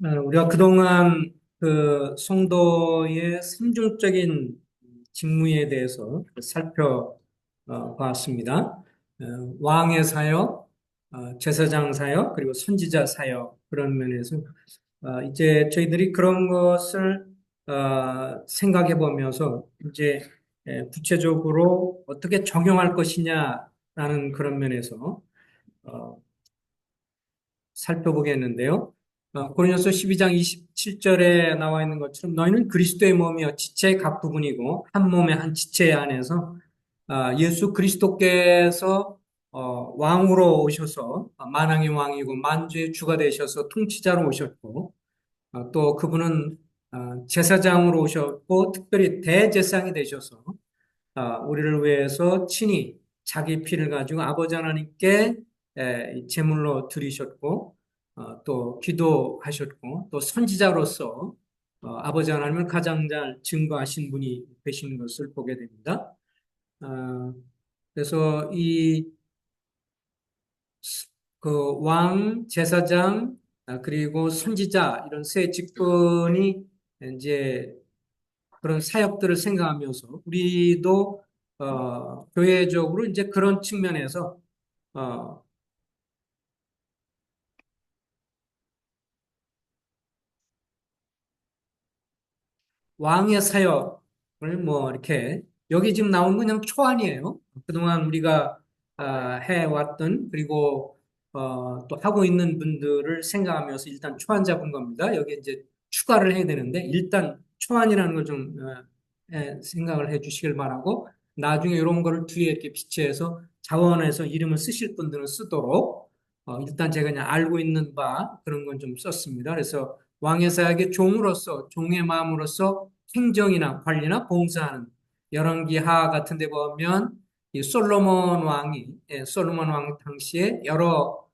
우리가 그동안 그 성도의 삼중적인 직무에 대해서 살펴봤습니다. 왕의 사역, 제사장 사역, 그리고 선지자 사역, 그런 면에서 이제 저희들이 그런 것을 생각해 보면서 이제 구체적으로 어떻게 적용할 것이냐라는 그런 면에서 어, 살펴보겠는데요. 고린도서 12장 27절에 나와 있는 것처럼 너희는 그리스도의 몸이요 지체의 각 부분이고 한 몸의 한 지체 안에서 예수 그리스도께서 왕으로 오셔서 만왕의 왕이고 만주의 주가 되셔서 통치자로 오셨고 또 그분은 제사장으로 오셨고 특별히 대제사장이 되셔서 우리를 위해서 친히 자기 피를 가지고 아버지 하나님께 제물로 드리셨고 또 기도하셨고 또 선지자로서 아버지 하나님을 가장 잘 증거하신 분이 되신 것을 보게 됩니다. 어, 그래서 이 그 왕, 제사장, 그리고 선지자 이런 세 직분이 이제 그런 사역들을 생각하면서 우리도 교회적으로 이제 그런 측면에서 어, 왕의 사역을 뭐 이렇게 여기 지금 나온 건 그냥 초안이에요. 그동안 우리가 해왔던 그리고 또 하고 있는 분들을 생각하면서 일단 초안 잡은 겁니다. 여기 이제 추가를 해야 되는데 일단 초안이라는 걸 좀 생각을 해 주시길 바라고 나중에 이런 거를 뒤에 이렇게 비치해서 자원해서 이름을 쓰실 분들은 쓰도록 일단 제가 그냥 알고 있는 바 그런 건 좀 썼습니다. 그래서 왕의 사역의 종으로서 종의 마음으로서 행정이나 관리나 봉사하는 열왕기하 같은 데 보면 이 솔로몬 왕 당시에 여러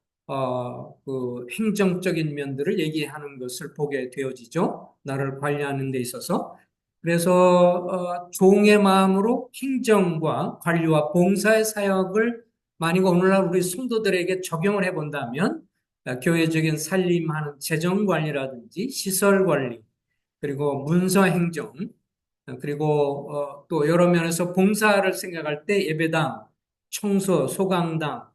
그 행정적인 면들을 얘기하는 것을 보게 되어지죠. 나라를 관리하는 데 있어서. 그래서 종의 마음으로 행정과 관리와 봉사의 사역을 만약 오늘날 우리 성도들에게 적용을 해본다면 교회적인 살림하는 재정 관리라든지 시설 관리 그리고 문서 행정 그리고 또 여러 면에서 봉사를 생각할 때 예배당, 청소, 소강당,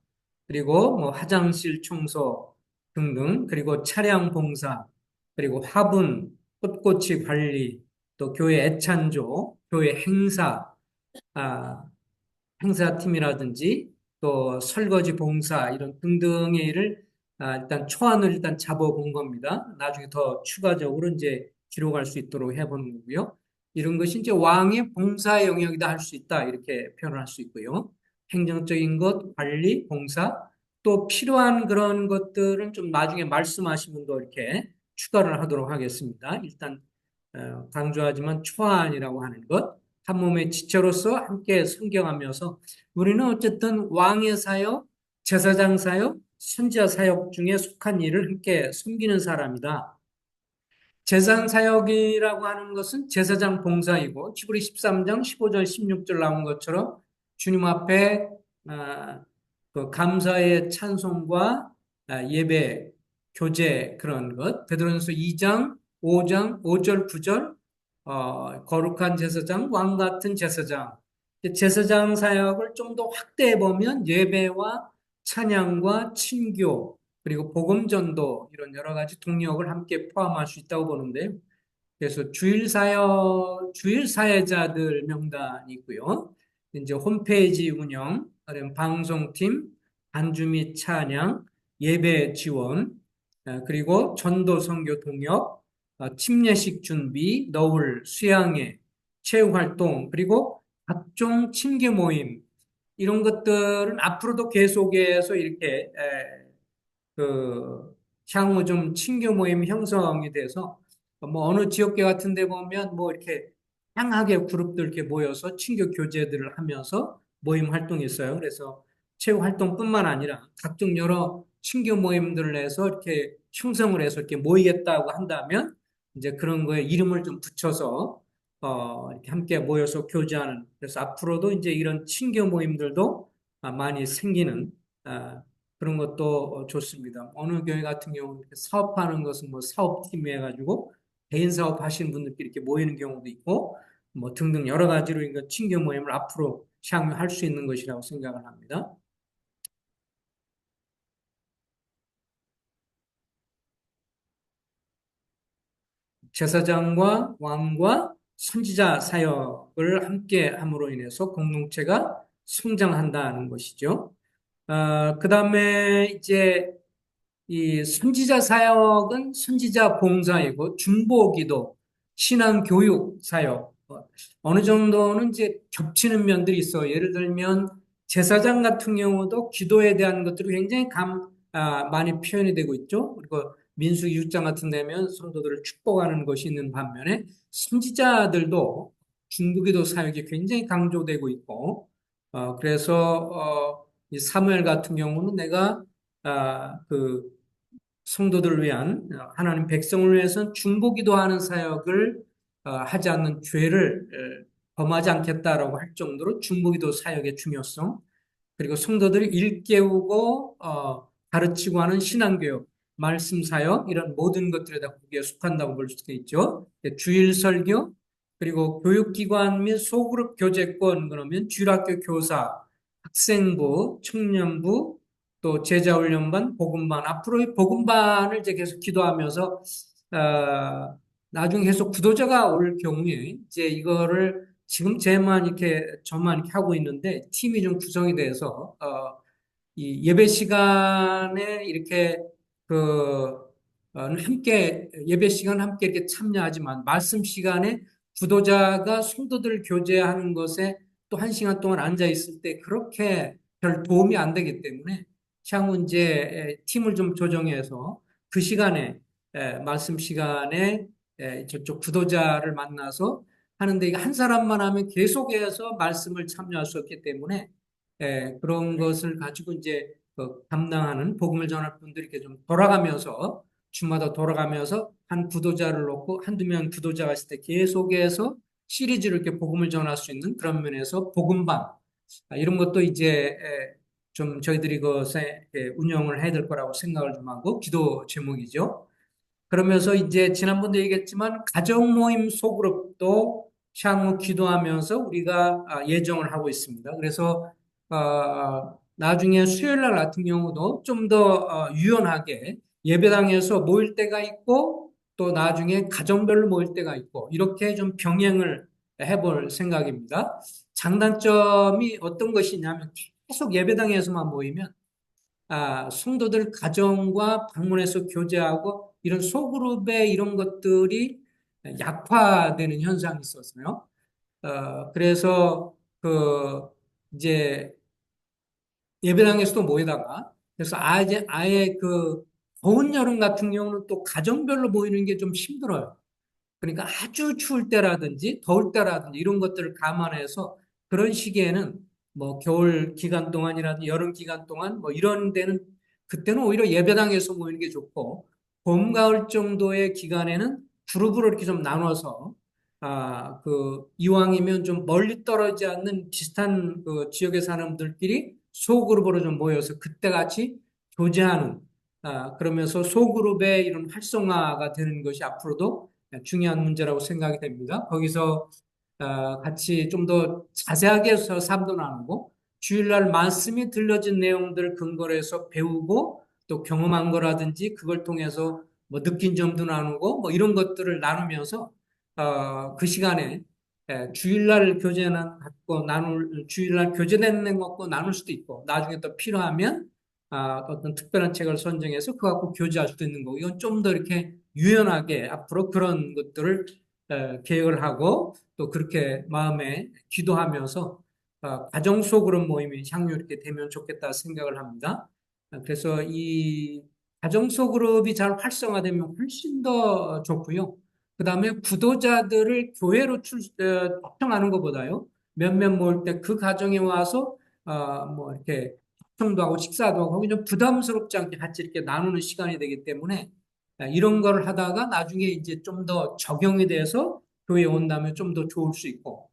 그리고 뭐 화장실 청소 등등, 그리고 차량 봉사, 그리고 화분, 꽃꽂이 관리, 또 교회 애찬조, 교회 행사, 아, 행사팀이라든지 또 설거지 봉사 이런 등등의 일을 일단 초안을 일단 잡아본 겁니다. 나중에 더 추가적으로 이제 기록할 수 있도록 해보는 거고요. 이런 것이 이제 왕의 봉사 영역이다 할 수 있다 이렇게 표현할 수 있고요. 행정적인 것, 관리, 봉사 또 필요한 그런 것들은 좀 나중에 말씀하시면 더 이렇게 추가를 하도록 하겠습니다. 일단 강조하지만 초안이라고 하는 것, 한 몸의 지체로서 함께 섬겨가면서 우리는 어쨌든 왕의 사역, 제사장 사역, 선지자 사역 중에 속한 일을 함께 섬기는 사람이다. 제사장 사역이라고 하는 것은 제사장 봉사이고 히브리 13장 15절 16절 나온 것처럼 주님 앞에 아, 그 감사의 찬송과 예배, 교제 그런 것 베드로전서 2장 5장 5절 9절 거룩한 제사장, 왕 같은 제사장 제사장 사역을 좀 더 확대해 보면 예배와 찬양과 친교 그리고 복음 전도 이런 여러 가지 동력을 함께 포함할 수 있다고 보는데요. 그래서 주일 사회자들 명단이 있고요. 이제 홈페이지 운영, 아니면 방송팀, 반주 및 찬양, 예배 지원, 그리고 전도 선교 동역, 침례식 준비, 너울, 수양회, 체육 활동, 그리고 각종 친교 모임 이런 것들은 앞으로도 계속해서 이렇게 그 향후 좀 친교 모임 형성이 돼서 뭐 어느 지역계 같은 데 보면 뭐 이렇게 다양하게 그룹들 이렇게 모여서 친교 교제들을 하면서 모임 활동이 있어요. 그래서 체육 활동뿐만 아니라 각종 여러 친교 모임들을 해서 이렇게 형성을 해서 이렇게 모이겠다고 한다면 이제 그런 거에 이름을 좀 붙여서 이렇게 함께 모여서 교제하는 그래서 앞으로도 이제 이런 친교 모임들도 많이 생기는 그런 것도 좋습니다. 어느 교회 같은 경우는 이렇게 사업하는 것은 뭐 사업팀 해가지고 개인 사업 하시는 분들끼리 이렇게 모이는 경우도 있고 뭐 등등 여러 가지로 이거 친교 모임을 앞으로 향유할 수 있는 것이라고 생각을 합니다. 제사장과 왕과 선지자 사역을 함께 함으로 인해서 공동체가 성장한다는 것이죠. 그 다음에 이제 이 선지자 사역은 선지자 봉사이고 중보기도, 신앙교육 사역 어느 정도는 이제 겹치는 면들이 있어. 예를 들면 제사장 같은 경우도 기도에 대한 것들이 굉장히 많이 표현이 되고 있죠. 그리고 민수기 6장 같은 데면 성도들을 축복하는 것이 있는 반면에 선지자들도 중보기도 사역이 굉장히 강조되고 있고, 그래서 이 사무엘 같은 경우는 내가 그 성도들을 위한 하나님 백성을 위해서 중보기도하는 사역을 하지 않는 죄를 범하지 않겠다라고 할 정도로 중보기도 사역의 중요성, 그리고 성도들을 일깨우고 가르치고 하는 신앙교육, 말씀 사역 이런 모든 것들에 다 거기에 속한다고 볼 수가 있죠. 주일 설교, 그리고 교육기관 및 소그룹 교제권, 그러면 주일학교 교사, 학생부, 청년부, 또 제자훈련반, 복음반. 앞으로 이 복음반을 이제 계속 기도하면서 나중에 계속 구도자가 올 경우에 이제 이거를 지금 저만 이렇게 하고 있는데 팀이 좀 구성이 돼서 이 예배 시간에 이렇게 함께 예배 시간 함께 이렇게 참여하지만 말씀 시간에 구도자가 성도들 교제하는 것에 또 한 시간 동안 앉아 있을 때 그렇게 별 도움이 안 되기 때문에 향후 이제 팀을 좀 조정해서 그 시간에 말씀 시간에 저쪽 구도자를 만나서 하는데 이게 한 사람만 하면 계속해서 말씀을 참여할 수 없기 때문에 그런 것을 가지고 이제 감당하는 복음을 전할 분들이 이렇게 좀 돌아가면서 주마다 돌아가면서 한 구도자를 놓고 한두 명 구도자가 있을 때 계속해서 시리즈로 이렇게 복음을 전할 수 있는 그런 면에서 복음방 이런 것도 이제 좀 저희들이 그것에 운영을 해야 될 거라고 생각을 좀 하고 기도 제목이죠. 그러면서 이제 지난번도 얘기했지만 가정 모임 소그룹도 향후 기도하면서 우리가 예정을 하고 있습니다. 그래서 나중에 수요일 날 같은 경우도 좀 더 유연하게 예배당에서 모일 때가 있고 또 나중에 가정별로 모일 때가 있고 이렇게 좀 병행을 해볼 생각입니다. 장단점이 어떤 것이냐면 계속 예배당에서만 모이면 성도들 가정과 방문해서 교제하고 이런 소그룹의 이런 것들이 약화되는 현상이 있었어요. 그래서 이제 예배당에서도 모이다가 그래서 아예 더운 여름 같은 경우는 또 가정별로 모이는 게 좀 힘들어요. 그러니까 아주 추울 때라든지 더울 때라든지 이런 것들을 감안해서 그런 시기에는 뭐 겨울 기간 동안이라든지 여름 기간 동안 뭐 이런 데는 그때는 오히려 예배당에서 모이는 게 좋고 봄, 가을 정도의 기간에는 그룹으로 이렇게 좀 나눠서 이왕이면 좀 멀리 떨어지지 않는 비슷한 그 지역에 사는 분들끼리 소그룹으로 좀 모여서 그때 같이 교제하는 그러면서 소그룹의 이런 활성화가 되는 것이 앞으로도 중요한 문제라고 생각이 됩니다. 거기서 같이 좀 더 자세하게 해서 삶도 나누고 주일날 말씀이 들려진 내용들을 근거로 해서 배우고 또 경험한 거라든지 그걸 통해서 뭐 느낀 점도 나누고 뭐 이런 것들을 나누면서 그 시간에 주일날 교제는 갖고 주일날 교제되는 것 갖고 나눌 수도 있고 나중에 또 필요하면 어떤 특별한 책을 선정해서 그거 갖고 교제할 수도 있는 거고 이건 좀 더 이렇게 유연하게 앞으로 그런 것들을 계획을 하고 또 그렇게 마음에 기도하면서 가정 속으로 모임이 향유 이렇게 되면 좋겠다 생각을 합니다. 그래서 이 가정 소 그룹이 잘 활성화되면 훨씬 더 좋고요. 그 다음에 구도자들을 교회로 초청하는 것보다요. 몇몇 모일 때 그 가정에 와서 뭐 이렇게 초청도 하고 식사도 하고 좀 부담스럽지 않게 같이 이렇게 나누는 시간이 되기 때문에 이런 걸 하다가 나중에 이제 좀 더 적용이 돼서 교회에 온다면 좀 더 좋을 수 있고.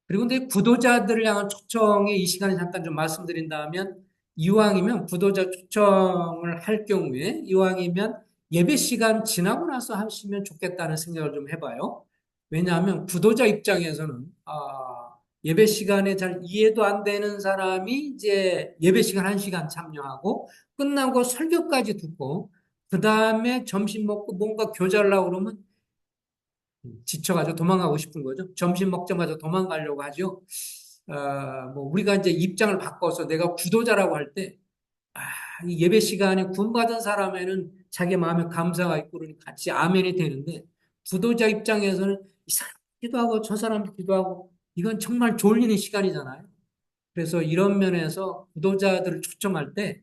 그리고 근데 구도자들을 향한 초청에 이 시간에 잠깐 좀 말씀드린다면 이왕이면 부도자 초청을 할 경우에 이왕이면 예배 시간 지나고 나서 하시면 좋겠다는 생각을 좀 해봐요. 왜냐하면 부도자 입장에서는 예배 시간에 잘 이해도 안 되는 사람이 이제 예배 시간 1시간 참여하고 끝나고 설교까지 듣고 그 다음에 점심 먹고 뭔가 교제하려고 그러면 지쳐가지고 도망가고 싶은 거죠. 점심 먹자마자 도망가려고 하죠. 뭐 우리가 이제 입장을 바꿔서 내가 구도자라고 할 때, 이 예배 시간에 구원받은 사람에는 자기 마음에 감사가 있고 그러니 같이 아멘이 되는데, 구도자 입장에서는 이 사람 기도하고 저 사람 기도하고 이건 정말 졸리는 시간이잖아요. 그래서 이런 면에서 구도자들을 초청할 때,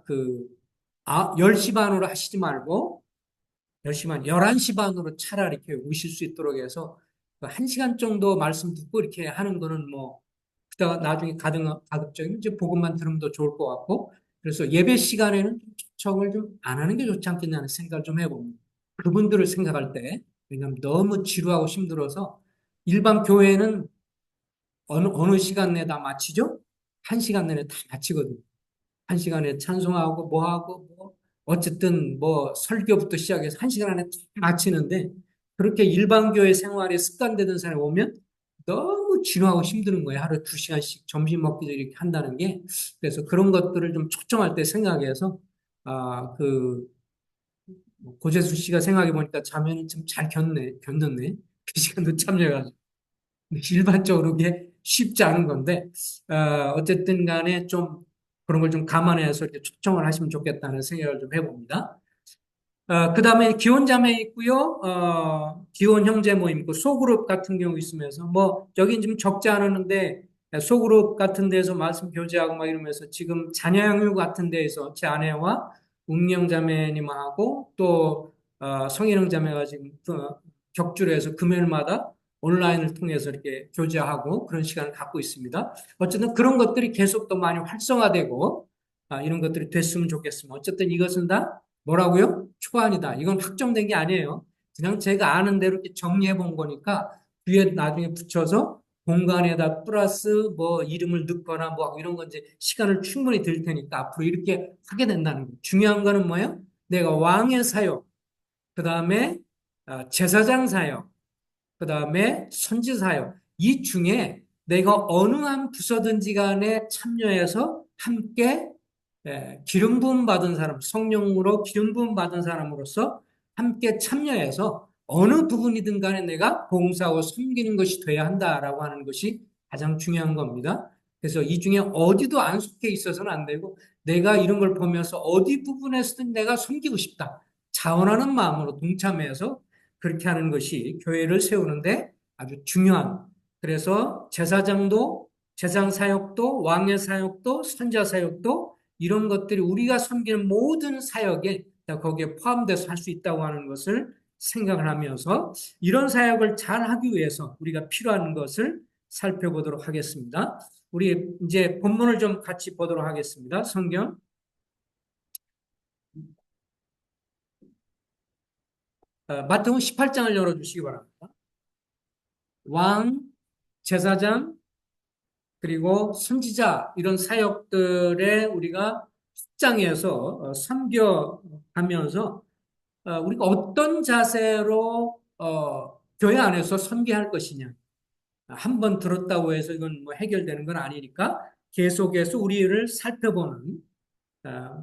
그, 10시 반으로 하시지 말고, 10시 반, 11시 반으로 차라리 이렇게 오실 수 있도록 해서, 1시간 정도 말씀 듣고 이렇게 하는 거는 뭐, 그다가 나중에 가급적이면 이제 복음만 들으면 더 좋을 것 같고, 그래서 예배 시간에는 좀 초청을 좀 안 하는 게 좋지 않겠냐는 생각을 좀 해봅니다. 그분들을 생각할 때, 왜냐하면 너무 지루하고 힘들어서, 일반 교회는 어느 시간 내에 다 마치죠? 1시간 내에 다 마치거든요. 1시간에 찬송하고 뭐하고 뭐 어쨌든 뭐 설교부터 시작해서 1시간 안에 다 마치는데 그렇게 일반 교회 생활에 습관되던 사람이 오면 너무 지루하고 힘드는 거예요. 하루 2시간씩 점심 먹기도 이렇게 한다는 게. 그래서 그런 것들을 좀 초청할 때 생각해서 아, 그 고재수 씨가 생각해 보니까 자매는 좀 잘 견뎠네. 그 시간도 참여해가지고. 일반적으로 그게 쉽지 않은 건데, 어쨌든 간에 좀 그런 걸 좀 감안해서 이렇게 초청을 하시면 좋겠다는 생각을 좀 해봅니다. 그 다음에 기혼 자매 있고요. 기혼 형제 모임 있고 소그룹 같은 경우 있으면서 뭐 여긴 좀 적지 않았는데 소그룹 같은 데서 말씀 교제하고 막 이러면서 지금 자녀 양육 같은 데에서 제 아내와 운명 자매님하고 또 성인형 자매가 지금 격주를 해서 금요일마다 온라인을 통해서 이렇게 교제하고 그런 시간을 갖고 있습니다. 어쨌든 그런 것들이 계속 또 많이 활성화되고 이런 것들이 됐으면 좋겠습니다. 어쨌든 이것은 다 뭐라고요? 초안이다. 이건 확정된 게 아니에요. 그냥 제가 아는 대로 이렇게 정리해 본 거니까 뒤에 나중에 붙여서 공간에다 플러스 뭐 이름을 넣거나 뭐 이런 건 이제 시간을 충분히 들 테니까 앞으로 이렇게 하게 된다는 거예요. 중요한 거는 뭐예요? 내가 왕의 사역, 그 다음에 제사장 사역, 그 다음에 선지사역. 이 중에 내가 어느 한 부서든지 간에 참여해서 함께 기름 부음 받은 사람, 성령으로 기름 부음 받은 사람으로서 함께 참여해서 어느 부분이든 간에 내가 봉사하고 섬기는 것이 돼야 한다라고 하는 것이 가장 중요한 겁니다. 그래서 이 중에 어디도 안 속해 있어서는 안 되고 내가 이런 걸 보면서 어디 부분에서든 내가 섬기고 싶다. 자원하는 마음으로 동참해서 그렇게 하는 것이 교회를 세우는데 아주 중요한. 그래서 제사장도 제상 사역도 왕의 사역도 선자 사역도 이런 것들이 우리가 섬기는 모든 사역에 거기에 포함돼서 할 수 있다고 하는 것을 생각을 하면서 이런 사역을 잘 하기 위해서 우리가 필요한 것을 살펴보도록 하겠습니다. 우리 이제 본문을 좀 같이 보도록 하겠습니다. 성경 마태복음 18장을 열어주시기 바랍니다. 왕, 제사장, 그리고 선지자 이런 사역들에 우리가 직장에서 섬겨가면서 우리가 어떤 자세로 교회 안에서 섬기할 것이냐. 한 번 들었다고 해서 이건 뭐 해결되는 건 아니니까 계속해서 우리를 살펴보는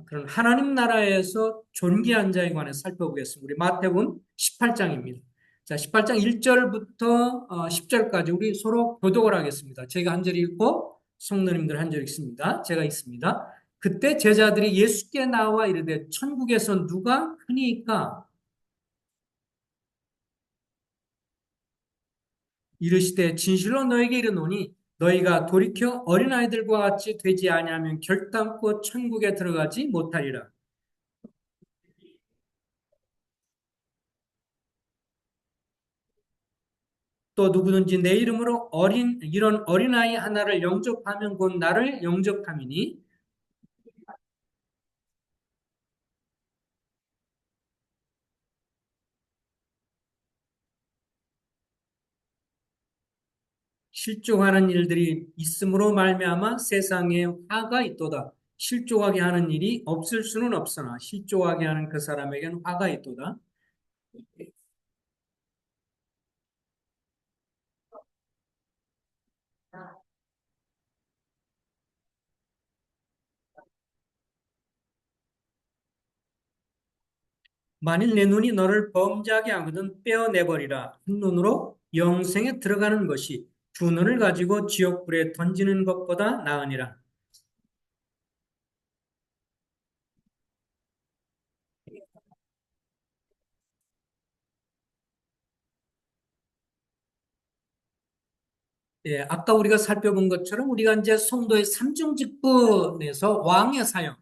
그런 하나님 나라에서 존귀한 자에 관해 살펴보겠습니다. 우리 마태복음 18장입니다. 자, 18장 1절부터 10절까지 우리 서로 교독을 하겠습니다. 제가 한 절 읽고 성도님들 한 절 읽습니다. 제가 읽습니다. 그때 제자들이 예수께 나와 이르되 천국에서 누가 크니까 이르시되 진실로 너에게 이르노니 너희가 돌이켜 어린아이들과 같이 되지 아니하면 결단코 천국에 들어가지 못하리라. 또 누구든지 내 이름으로 이런 어린아이 하나를 영접하면 곧 나를 영접함이니 실족하는 일들이 있음으로 말미암아 세상에 화가 있도다. 실족하게 하는 일이 없을 수는 없으나 실족하게 하는 그 사람에게는 화가 있도다. 만일 내 눈이 너를 범죄하게 하거든 빼어내버리라. 한 눈으로 영생에 들어가는 것이 두 눈을 가지고 지옥불에 던지는 것보다 나으니라. 예, 아까 우리가 살펴본 것처럼 우리가 이제 성도의 삼중 직분에서 왕의 사역,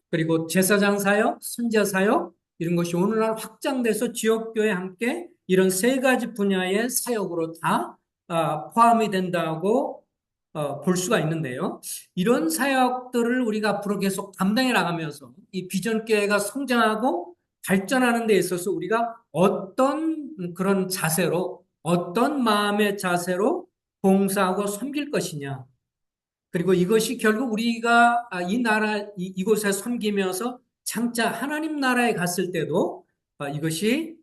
그리고 제사장 사역, 선지자 사역, 이런 것이 오늘날 확장돼서 지역교회 함께 이런 세 가지 분야의 사역으로 다 포함이 된다고 볼 수가 있는데요. 이런 사역들을 우리가 앞으로 계속 감당해 나가면서 이 비전교회가 성장하고 발전하는 데 있어서 우리가 어떤 그런 자세로, 어떤 마음의 자세로 봉사하고 섬길 것이냐. 그리고 이것이 결국 우리가 이 나라, 이곳에 섬기면서 장차 하나님 나라에 갔을 때도 이것이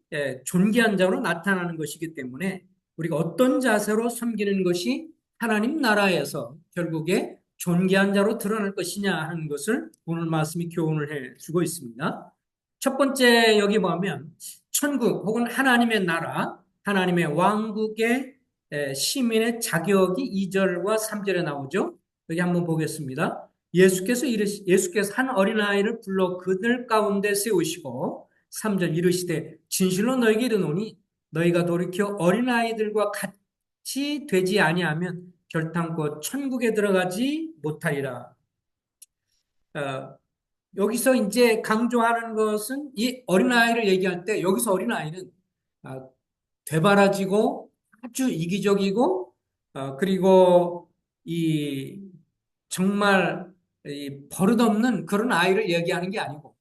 존귀한 자로 나타나는 것이기 때문에 우리가 어떤 자세로 섬기는 것이 하나님 나라에서 결국에 존귀한 자로 드러날 것이냐 하는 것을 오늘 말씀이 교훈을 해 주고 있습니다. 첫 번째 여기 보면 천국 혹은 하나님의 나라, 하나님의 왕국의 시민의 자격이 2절과 3절에 나오죠. 여기 한번 보겠습니다. 예수께서 한 어린아이를 불러 그들 가운데 세우시고 3절 이르시되 진실로 너희에게 이르노니 너희가 돌이켜 어린아이들과 같이 되지 아니하면 결탄코 천국에 들어가지 못하리라. 어, 여기서 이제 강조하는 것은 이 어린아이를 얘기할 때 여기서 어린아이는 아, 되바라지고 아주 이기적이고 그리고 이 정말 이 버릇없는 그런 아이를 얘기하는 게 아니고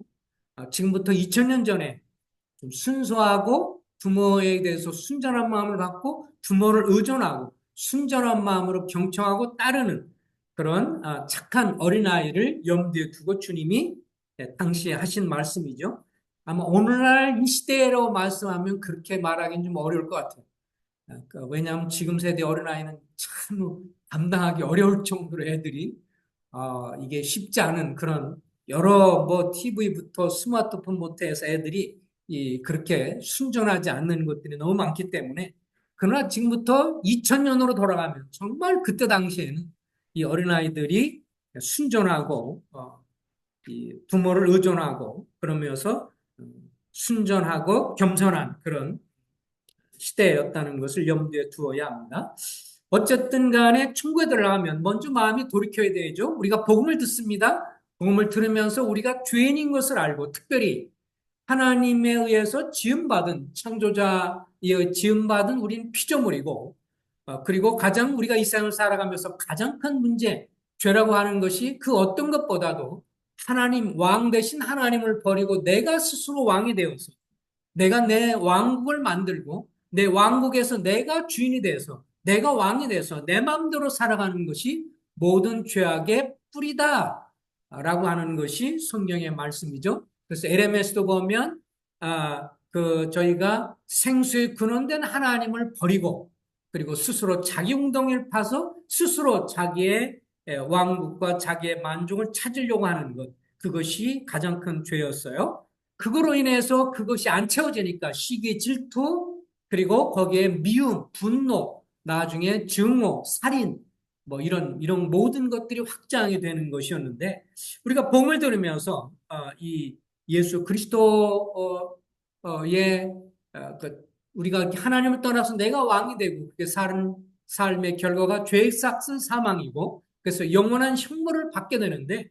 지금부터 2000년 전에 좀 순수하고 부모에 대해서 순전한 마음을 갖고 부모를 의존하고 순전한 마음으로 경청하고 따르는 그런 착한 어린아이를 염두에 두고 주님이 당시에 하신 말씀이죠. 아마 오늘날 이 시대로 말씀하면 그렇게 말하기는 좀 어려울 것 같아요. 왜냐하면 지금 세대 어린아이는 참 감당하기 어려울 정도로 애들이 이게 쉽지 않은 그런 여러 뭐 TV부터 스마트폰부터 해서 애들이 그렇게 순전하지 않는 것들이 너무 많기 때문에 그러나 지금부터 2000년으로 돌아가면 정말 그때 당시에는 이 어린아이들이 순전하고 이 부모를 의존하고 그러면서 순전하고 겸손한 그런 시대였다는 것을 염두에 두어야 합니다. 어쨌든 간에 천국에 들어가면 먼저 마음이 돌이켜야 되죠. 우리가 복음을 듣습니다. 복음을 들으면서 우리가 죄인인 것을 알고 특별히 하나님에 의해서 지음받은 창조자에 지음받은 우리는 피조물이고 그리고 가장 우리가 이 세상을 살아가면서 가장 큰 문제 죄라고 하는 것이 그 어떤 것보다도 하나님 왕 대신 하나님을 버리고 내가 스스로 왕이 되어서 내가 내 왕국을 만들고 내 왕국에서 내가 주인이 돼서 내가 왕이 돼서 내 마음대로 살아가는 것이 모든 죄악의 뿌리다 라고 하는 것이 성경의 말씀이죠. 그래서 LMS도 보면 저희가 생수의 근원된 하나님을 버리고 그리고 스스로 자기 웅덩이를 파서 스스로 자기의 왕국과 자기의 만족을 찾으려고 하는 것 그것이 가장 큰 죄였어요. 그거로 인해서 그것이 안 채워지니까 시기, 질투, 그리고 거기에 미움, 분노, 나중에 증오, 살인, 뭐 이런 모든 것들이 확장이 되는 것이었는데, 우리가 복음을 들으면서, 이 예수 그리스도의, 우리가 하나님을 떠나서 내가 왕이 되고, 그게 사는 삶의 결과가 죄의 삭은 사망이고, 그래서 영원한 형벌을 받게 되는데,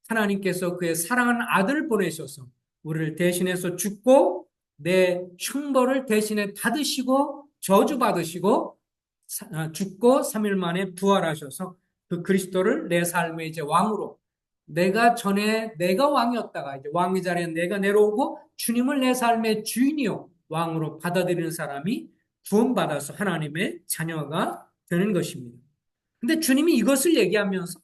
하나님께서 그의 사랑하는 아들을 보내셔서 우리를 대신해서 죽고 내 형벌을 대신에 받으시고 저주받으시고 죽고 3일 만에 부활하셔서 그 그리스도를 내 삶의 이제 왕으로 내가 전에 내가 왕이었다가 이제 왕의 자리에 내가 내려오고 주님을 내 삶의 주인이요 왕으로 받아들이는 사람이 구원받아서 하나님의 자녀가 되는 것입니다. 근데 주님이 이것을 얘기하면서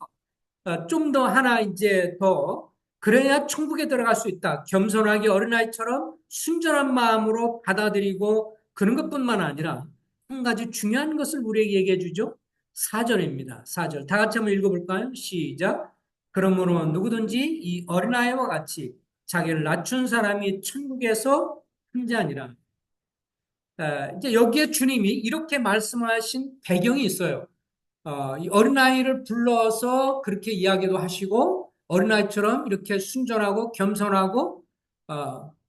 좀 더 하나 이제 더 그래야 천국에 들어갈 수 있다. 겸손하게 어린아이처럼 순전한 마음으로 받아들이고 그런 것뿐만 아니라 한 가지 중요한 것을 우리에게 얘기해 주죠. 4절입니다. 4절. 다 같이 한번 읽어볼까요? 시작. 그러므로 누구든지 이 어린아이와 같이 자기를 낮춘 사람이 천국에서 혼자니라. 이제 여기에 주님이 이렇게 말씀하신 배경이 있어요. 이 어린아이를 불러서 그렇게 이야기도 하시고, 어린아이처럼 이렇게 순전하고 겸손하고,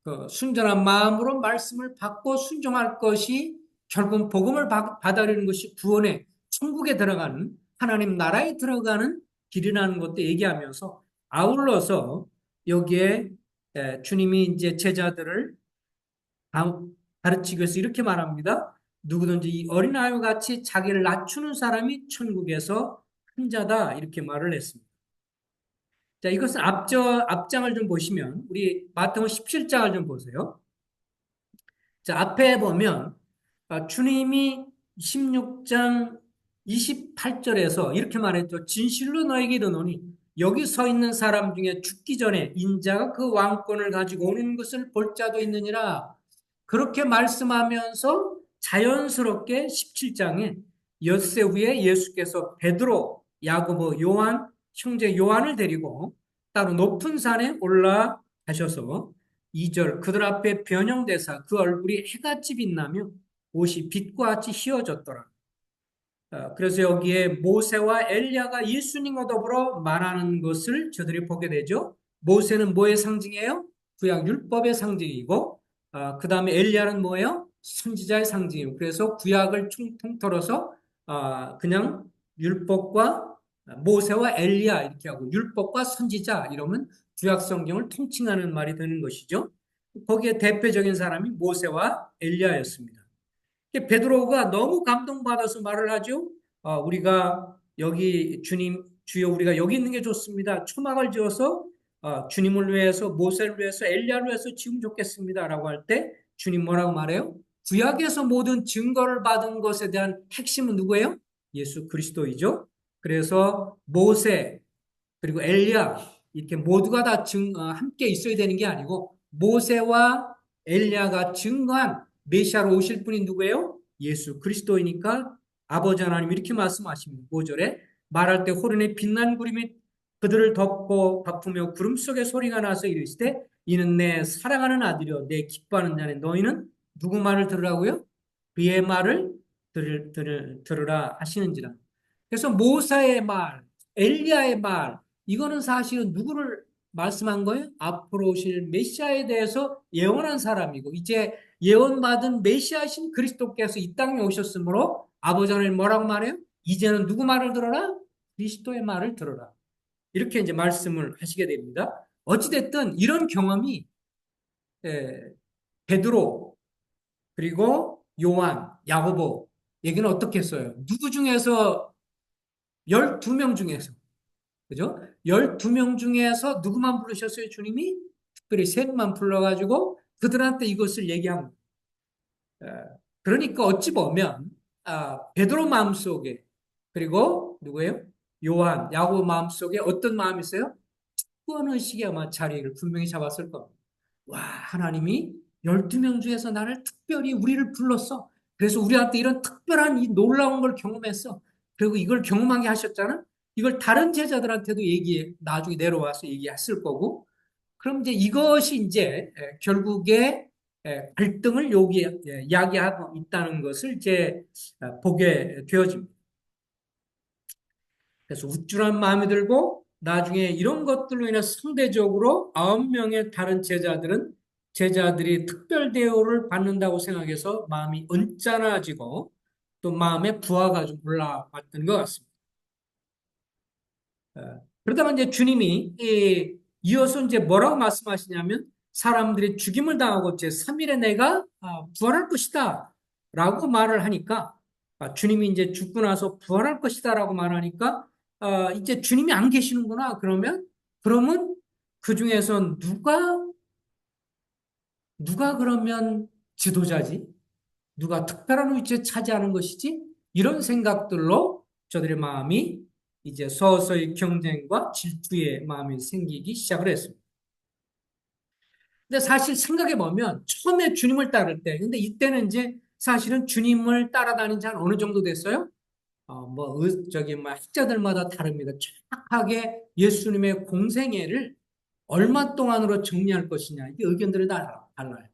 그 순전한 마음으로 말씀을 받고 순종할 것이 결국 복음을 받아들이는 것이 구원의 천국에 들어가는, 하나님 나라에 들어가는 길이라는 것도 얘기하면서 아울러서 여기에 주님이 이제 제자들을 가르치기 위해서 이렇게 말합니다. 누구든지 이 어린아이와 같이 자기를 낮추는 사람이 천국에서 큰 자다. 이렇게 말을 했습니다. 자, 이것은 앞장을 좀 보시면, 우리 마태복음 17장을 좀 보세요. 자, 앞에 보면, 주님이 16장 28절에서 이렇게 말했죠. 진실로 너에게 이르노니, 여기 서 있는 사람 중에 죽기 전에 인자가 그 왕권을 가지고 오는 것을 볼 자도 있느니라. 그렇게 말씀하면서 자연스럽게 17장에 엿새 후에 예수께서 베드로, 야고보, 요한, 형제 요한을 데리고 따로 높은 산에 올라가셔서 2절 그들 앞에 변형되사 그 얼굴이 해같이 빛나며 옷이 빛과 같이 휘어졌더라. 그래서 여기에 모세와 엘리야가 예수님과 더불어 말하는 것을 저들이 보게 되죠. 모세는 뭐의 상징이에요? 구약 율법의 상징이고, 그 다음에 엘리야는 뭐예요? 선지자의 상징이에요. 그래서 구약을 통틀어서 그냥 율법과 모세와 엘리야 이렇게 하고 율법과 선지자 이러면 구약 성경을 통칭하는 말이 되는 것이죠. 거기에 대표적인 사람이 모세와 엘리야였습니다. 베드로가 너무 감동받아서 말을 하죠. 우리가 여기 주님 주여 우리가 여기 있는 게 좋습니다. 초막을 지어서 주님을 위해서 모세를 위해서 엘리야를 위해서 지으면 좋겠습니다라고 할 때 주님 뭐라고 말해요? 구약에서 모든 증거를 받은 것에 대한 핵심은 누구예요? 예수 그리스도이죠. 그래서 모세 그리고 엘리야 이렇게 모두가 다 함께 있어야 되는 게 아니고 모세와 엘리야가 증거한 메시아로 오실 분이 누구예요? 예수 그리스도이니까 아버지 하나님 이렇게 말씀하십니다. 5절에 말할 때 호련의 빛난 구름이 그들을 덮고 덮으며 구름 속에 소리가 나서 이르시되 이는 내 사랑하는 아들이요 내 기뻐하는 자네 너희는 누구 말을 들으라고요? 그의 말을 들으라 하시는지라. 그래서 모세의 말, 엘리야의 말 이거는 사실은 누구를 말씀한 거예요? 앞으로 오실 메시아에 대해서 예언한 사람이고 이제 예언받은 메시아신 그리스도께서 이 땅에 오셨으므로 아버지 하나님 뭐라고 말해요? 이제는 누구 말을 들어라? 그리스도의 말을 들어라. 이렇게 이제 말씀을 하시게 됩니다. 어찌됐든 이런 경험이 에, 베드로 그리고 요한, 야고보 얘기는 어떻게 했어요? 누구 중에서 12명 중에서 그죠? 12명 중에서 누구만 부르셨어요, 주님이? 특별히 세 명만 불러가지고 그들한테 이것을 얘기한 거예요. 그러니까 어찌 보면, 베드로 마음속에, 그리고 누구예요? 요한, 야고보 마음속에 어떤 마음이 있어요? 특권 의식이 아마 자리를 분명히 잡았을 겁니다. 와, 하나님이 12명 중에서 나를 특별히 우리를 불렀어. 그래서 우리한테 이런 특별한 이 놀라운 걸 경험했어. 그리고 이걸 경험하게 하셨잖아? 이걸 다른 제자들한테도 나중에 내려와서 얘기했을 거고. 그럼 이제 이것이 이제 결국에 갈등을 여기에 이야기하고 있다는 것을 이제 보게 되어집니다. 그래서 우쭐한 마음이 들고 나중에 이런 것들로 인해 상대적으로 9명의 다른 제자들이 특별 대우를 받는다고 생각해서 마음이 언짢아지고 또 마음에 부하가 좀 올라왔던 것 같습니다. 그러다가 이제 주님이 이어서 이제 뭐라고 말씀하시냐면 사람들이 죽임을 당하고 제 3일에 내가 부활할 것이다 라고 말을 하니까 주님이 이제 죽고 나서 부활할 것이다 라고 말하니까 이제 주님이 안 계시는구나 그러면 그 중에서 누가 그러면 지도자지? 누가 특별한 위치에 차지하는 것이지? 이런 생각들로 저들의 마음이 이제 서서히 경쟁과 질투의 마음이 생기기 시작을 했습니다. 근데 사실 생각해 보면 처음에 주님을 따를 때, 근데 이때는 이제 사실은 주님을 따라다닌 지 한 어느 정도 됐어요? 뭐 학자들마다 다릅니다. 정확하게 예수님의 공생애를 얼마 동안으로 정리할 것이냐, 이게 의견들이 다 달라요.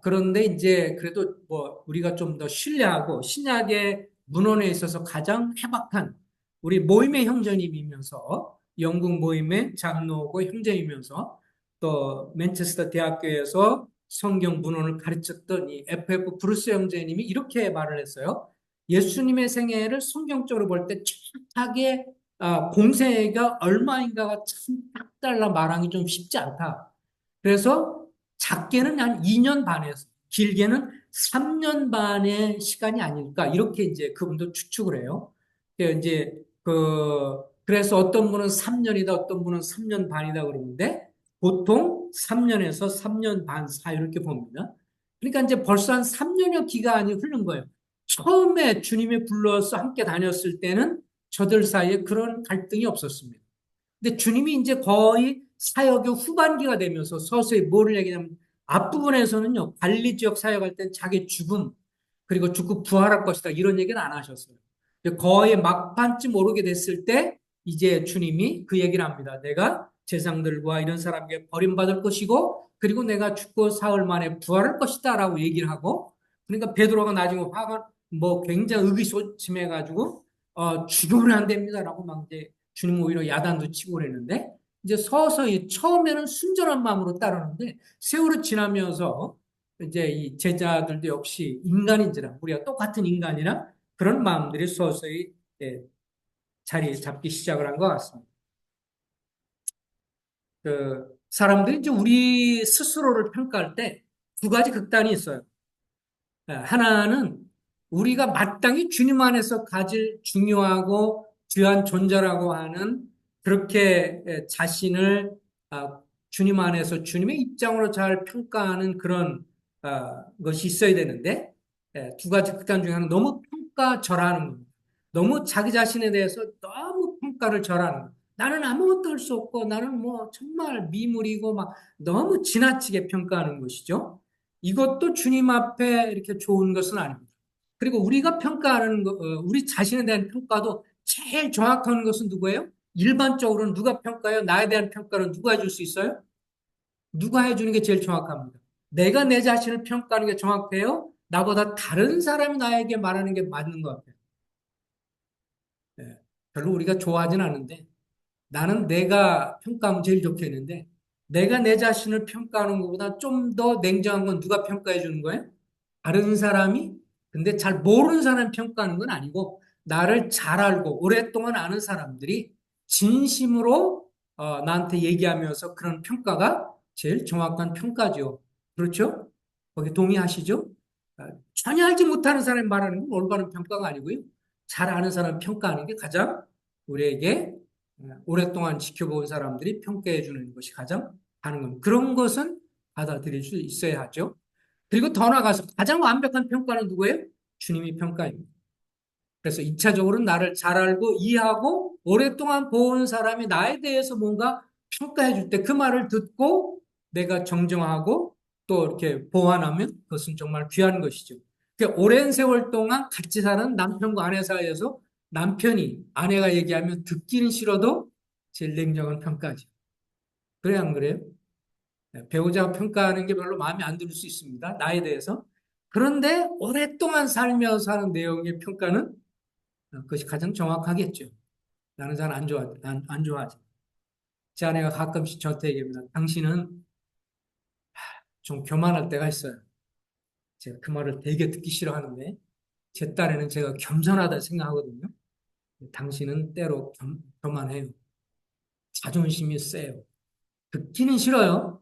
그런데 이제 그래도 뭐 우리가 좀 더 신뢰하고 신약의 문헌에 있어서 가장 해박한 우리 모임의 형제님이면서 영국 모임의 장로고 형제이면서 또 맨체스터 대학교에서 성경 문헌을 가르쳤던 이 FF 브루스 형제님이 이렇게 말을 했어요. 예수님의 생애를 성경적으로 볼 때 정확하게 공생애가 얼마인가가 참 딱 달라 말하기 좀 쉽지 않다. 그래서 작게는 한 2년 반에서 길게는 3년 반의 시간이 아닐까 이렇게 이제 그분도 추측을 해요. 이제 그래서 어떤 분은 3년이다, 어떤 분은 3년 반이다 그러는데 보통 3년에서 3년 반 사이 이렇게 봅니다. 그러니까 이제 벌써 한 3년여 기간이 흐른 거예요. 처음에 주님이 불러서 함께 다녔을 때는 저들 사이에 그런 갈등이 없었습니다. 근데 주님이 이제 거의 사역의 후반기가 되면서 서서히 뭐를 얘기하냐면 앞부분에서는요, 관리 지역 사역할 땐 자기 죽음, 그리고 죽고 부활할 것이다. 이런 얘기는 안 하셨어요. 거의 막판쯤 오르게 됐을 때 이제 주님이 그 얘기를 합니다. 내가 제상들과 이런 사람에게 버림받을 것이고, 그리고 내가 죽고 사흘 만에 부활할 것이다. 라고 얘기를 하고, 그러니까 베드로가 나중에 화가 뭐 굉장히 의기소침해가지고, 죽으면 안 됩니다. 라고 막 이제 주님 오히려 야단도 치고 그랬는데, 이제 서서히 처음에는 순전한 마음으로 따르는데, 세월이 지나면서 이제 이 제자들도 역시 인간인지라 우리가 똑같은 인간이나 그런 마음들이 서서히 예, 자리 잡기 시작을 한 것 같습니다. 사람들이 이제 우리 스스로를 평가할 때 두 가지 극단이 있어요. 하나는 우리가 마땅히 주님 안에서 가질 중요하고 귀한 존재라고 하는 그렇게 자신을 아, 주님 안에서 주님의 입장으로 잘 평가하는 그런 것이 있어야 되는데 두 가지 극단 중에 하나는 너무 평가절하는 겁니다. 너무 자기 자신에 대해서 너무 평가를 절하는 거예요. 나는 아무것도 할 수 없고 나는 뭐 정말 미물이고 막 너무 지나치게 평가하는 것이죠. 이것도 주님 앞에 이렇게 좋은 것은 아닙니다. 그리고 우리가 평가하는 거, 우리 자신에 대한 평가도 제일 정확한 것은 누구예요? 일반적으로는 누가 평가해요? 나에 대한 평가를 누가 해줄 수 있어요? 누가 해주는 게 제일 정확합니다. 내가 내 자신을 평가하는 게 정확해요? 나보다 다른 사람이 나에게 말하는 게 맞는 것 같아요. 예, 별로 우리가 좋아하진 않은데 나는 내가 평가하면 제일 좋겠는데 내가 내 자신을 평가하는 것보다 좀 더 냉정한 건 누가 평가해 주는 거예요? 다른 사람이? 근데 잘 모르는 사람 평가하는 건 아니고 나를 잘 알고 오랫동안 아는 사람들이 진심으로 나한테 얘기하면서 그런 평가가 제일 정확한 평가죠. 그렇죠? 거기 동의하시죠? 전혀 알지 못하는 사람이 말하는 건 올바른 평가가 아니고요. 잘 아는 사람 평가하는 게 가장 우리에게 오랫동안 지켜본 사람들이 평가해 주는 것이 가장 하는 겁니다. 그런 것은 받아들일 수 있어야 하죠. 그리고 더 나아가서 가장 완벽한 평가는 누구예요? 주님이 평가입니다. 그래서 2차적으로는 나를 잘 알고 이해하고 오랫동안 본 사람이 나에 대해서 뭔가 평가해 줄 때 그 말을 듣고 내가 정정하고 또 이렇게 보완하면 그것은 정말 귀한 것이죠. 그러니까 오랜 세월 동안 같이 사는 남편과 아내 사이에서 남편이 아내가 얘기하면 듣기는 싫어도 제일 냉정한 평가죠. 그래 안 그래요? 배우자가 평가하는 게 별로 마음에 안 들 수 있습니다. 나에 대해서. 그런데 오랫동안 살면서 하는 내용의 평가는 그것이 가장 정확하겠죠. 나는 잘 안 좋아하지. 제 아내가 가끔씩 저한테 얘기합니다. 당신은 좀 교만할 때가 있어요. 제가 그 말을 되게 듣기 싫어하는데 제 딸에는 제가 겸손하다 생각하거든요. 당신은 때로 교만해요. 자존심이 세요. 듣기는 싫어요.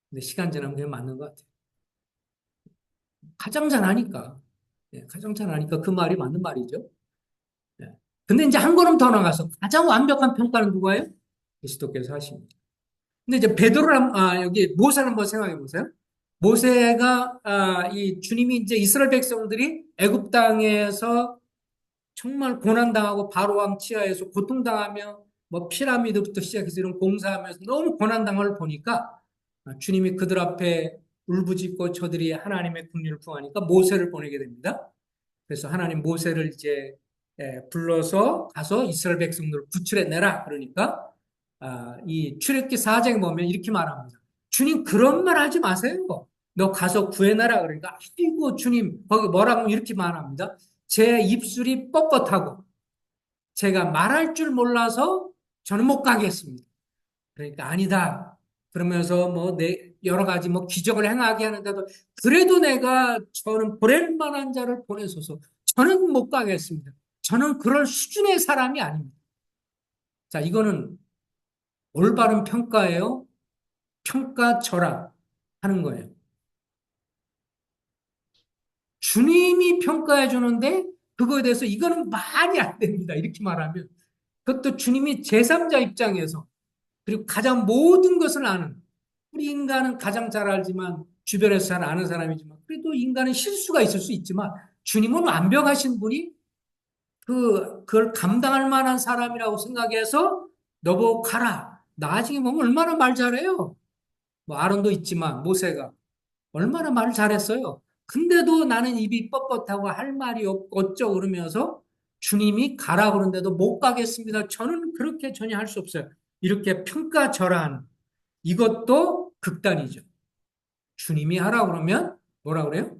근데 시간 지나면 그게 맞는 것 같아요. 가장 잘하니까. 가장 잘하니까 그 말이 맞는 말이죠. 예. 근데 이제 한 걸음 더 나가서 가장 완벽한 평가는 누가요? 그리스도께서 하십니다. 근데 이제 베드로를 여기 모세를 한번 생각해 보세요. 모세가 이 주님이 이제 이스라엘 백성들이 애굽 땅에서 정말 고난당하고 바로 왕 치하에서 고통당하며 뭐 피라미드부터 시작해서 이런 공사하면서 너무 고난당한 걸 보니까 주님이 그들 앞에 울부짖고 저들이 하나님의 긍휼을 구하니까 모세를 보내게 됩니다. 그래서 하나님 모세를 이제 불러서 가서 이스라엘 백성들을 구출해 내라. 그러니까 이 출애굽기 4장에 보면 이렇게 말합니다. 주님 그런 말 하지 마세요. 너 가서 구해내라. 그러니까 아이고 주님 거기 뭐라고 이렇게 말합니다. 제 입술이 뻣뻣하고 제가 말할 줄 몰라서 저는 못 가겠습니다. 그러니까 아니다. 그러면서 뭐 여러 가지 뭐 기적을 행하게 하는데도 그래도 내가 저는 보낼 만한 자를 보내소서. 저는 못 가겠습니다. 저는 그럴 수준의 사람이 아닙니다. 자, 이거는 올바른 평가예요. 평가절하 하는 거예요. 주님이 평가해 주는데 그거에 대해서 이거는 말이 안 됩니다. 이렇게 말하면 그것도 주님이 제3자 입장에서 그리고 가장 모든 것을 아는 우리 인간은 가장 잘 알지만 주변에서 잘 아는 사람이지만 그래도 인간은 실수가 있을 수 있지만 주님은 완벽하신 분이 그걸 감당할 만한 사람이라고 생각해서 너보고 가라. 나중에 보면 얼마나 말 잘해요. 뭐 아론도 있지만 모세가 얼마나 말을 잘했어요. 근데도 나는 입이 뻣뻣하고 할 말이 없고 그러면서 주님이 가라 그러는데도 못 가겠습니다. 저는 그렇게 전혀 할 수 없어요. 이렇게 평가절하하는 이것도 극단이죠. 주님이 하라 그러면 뭐라 그래요?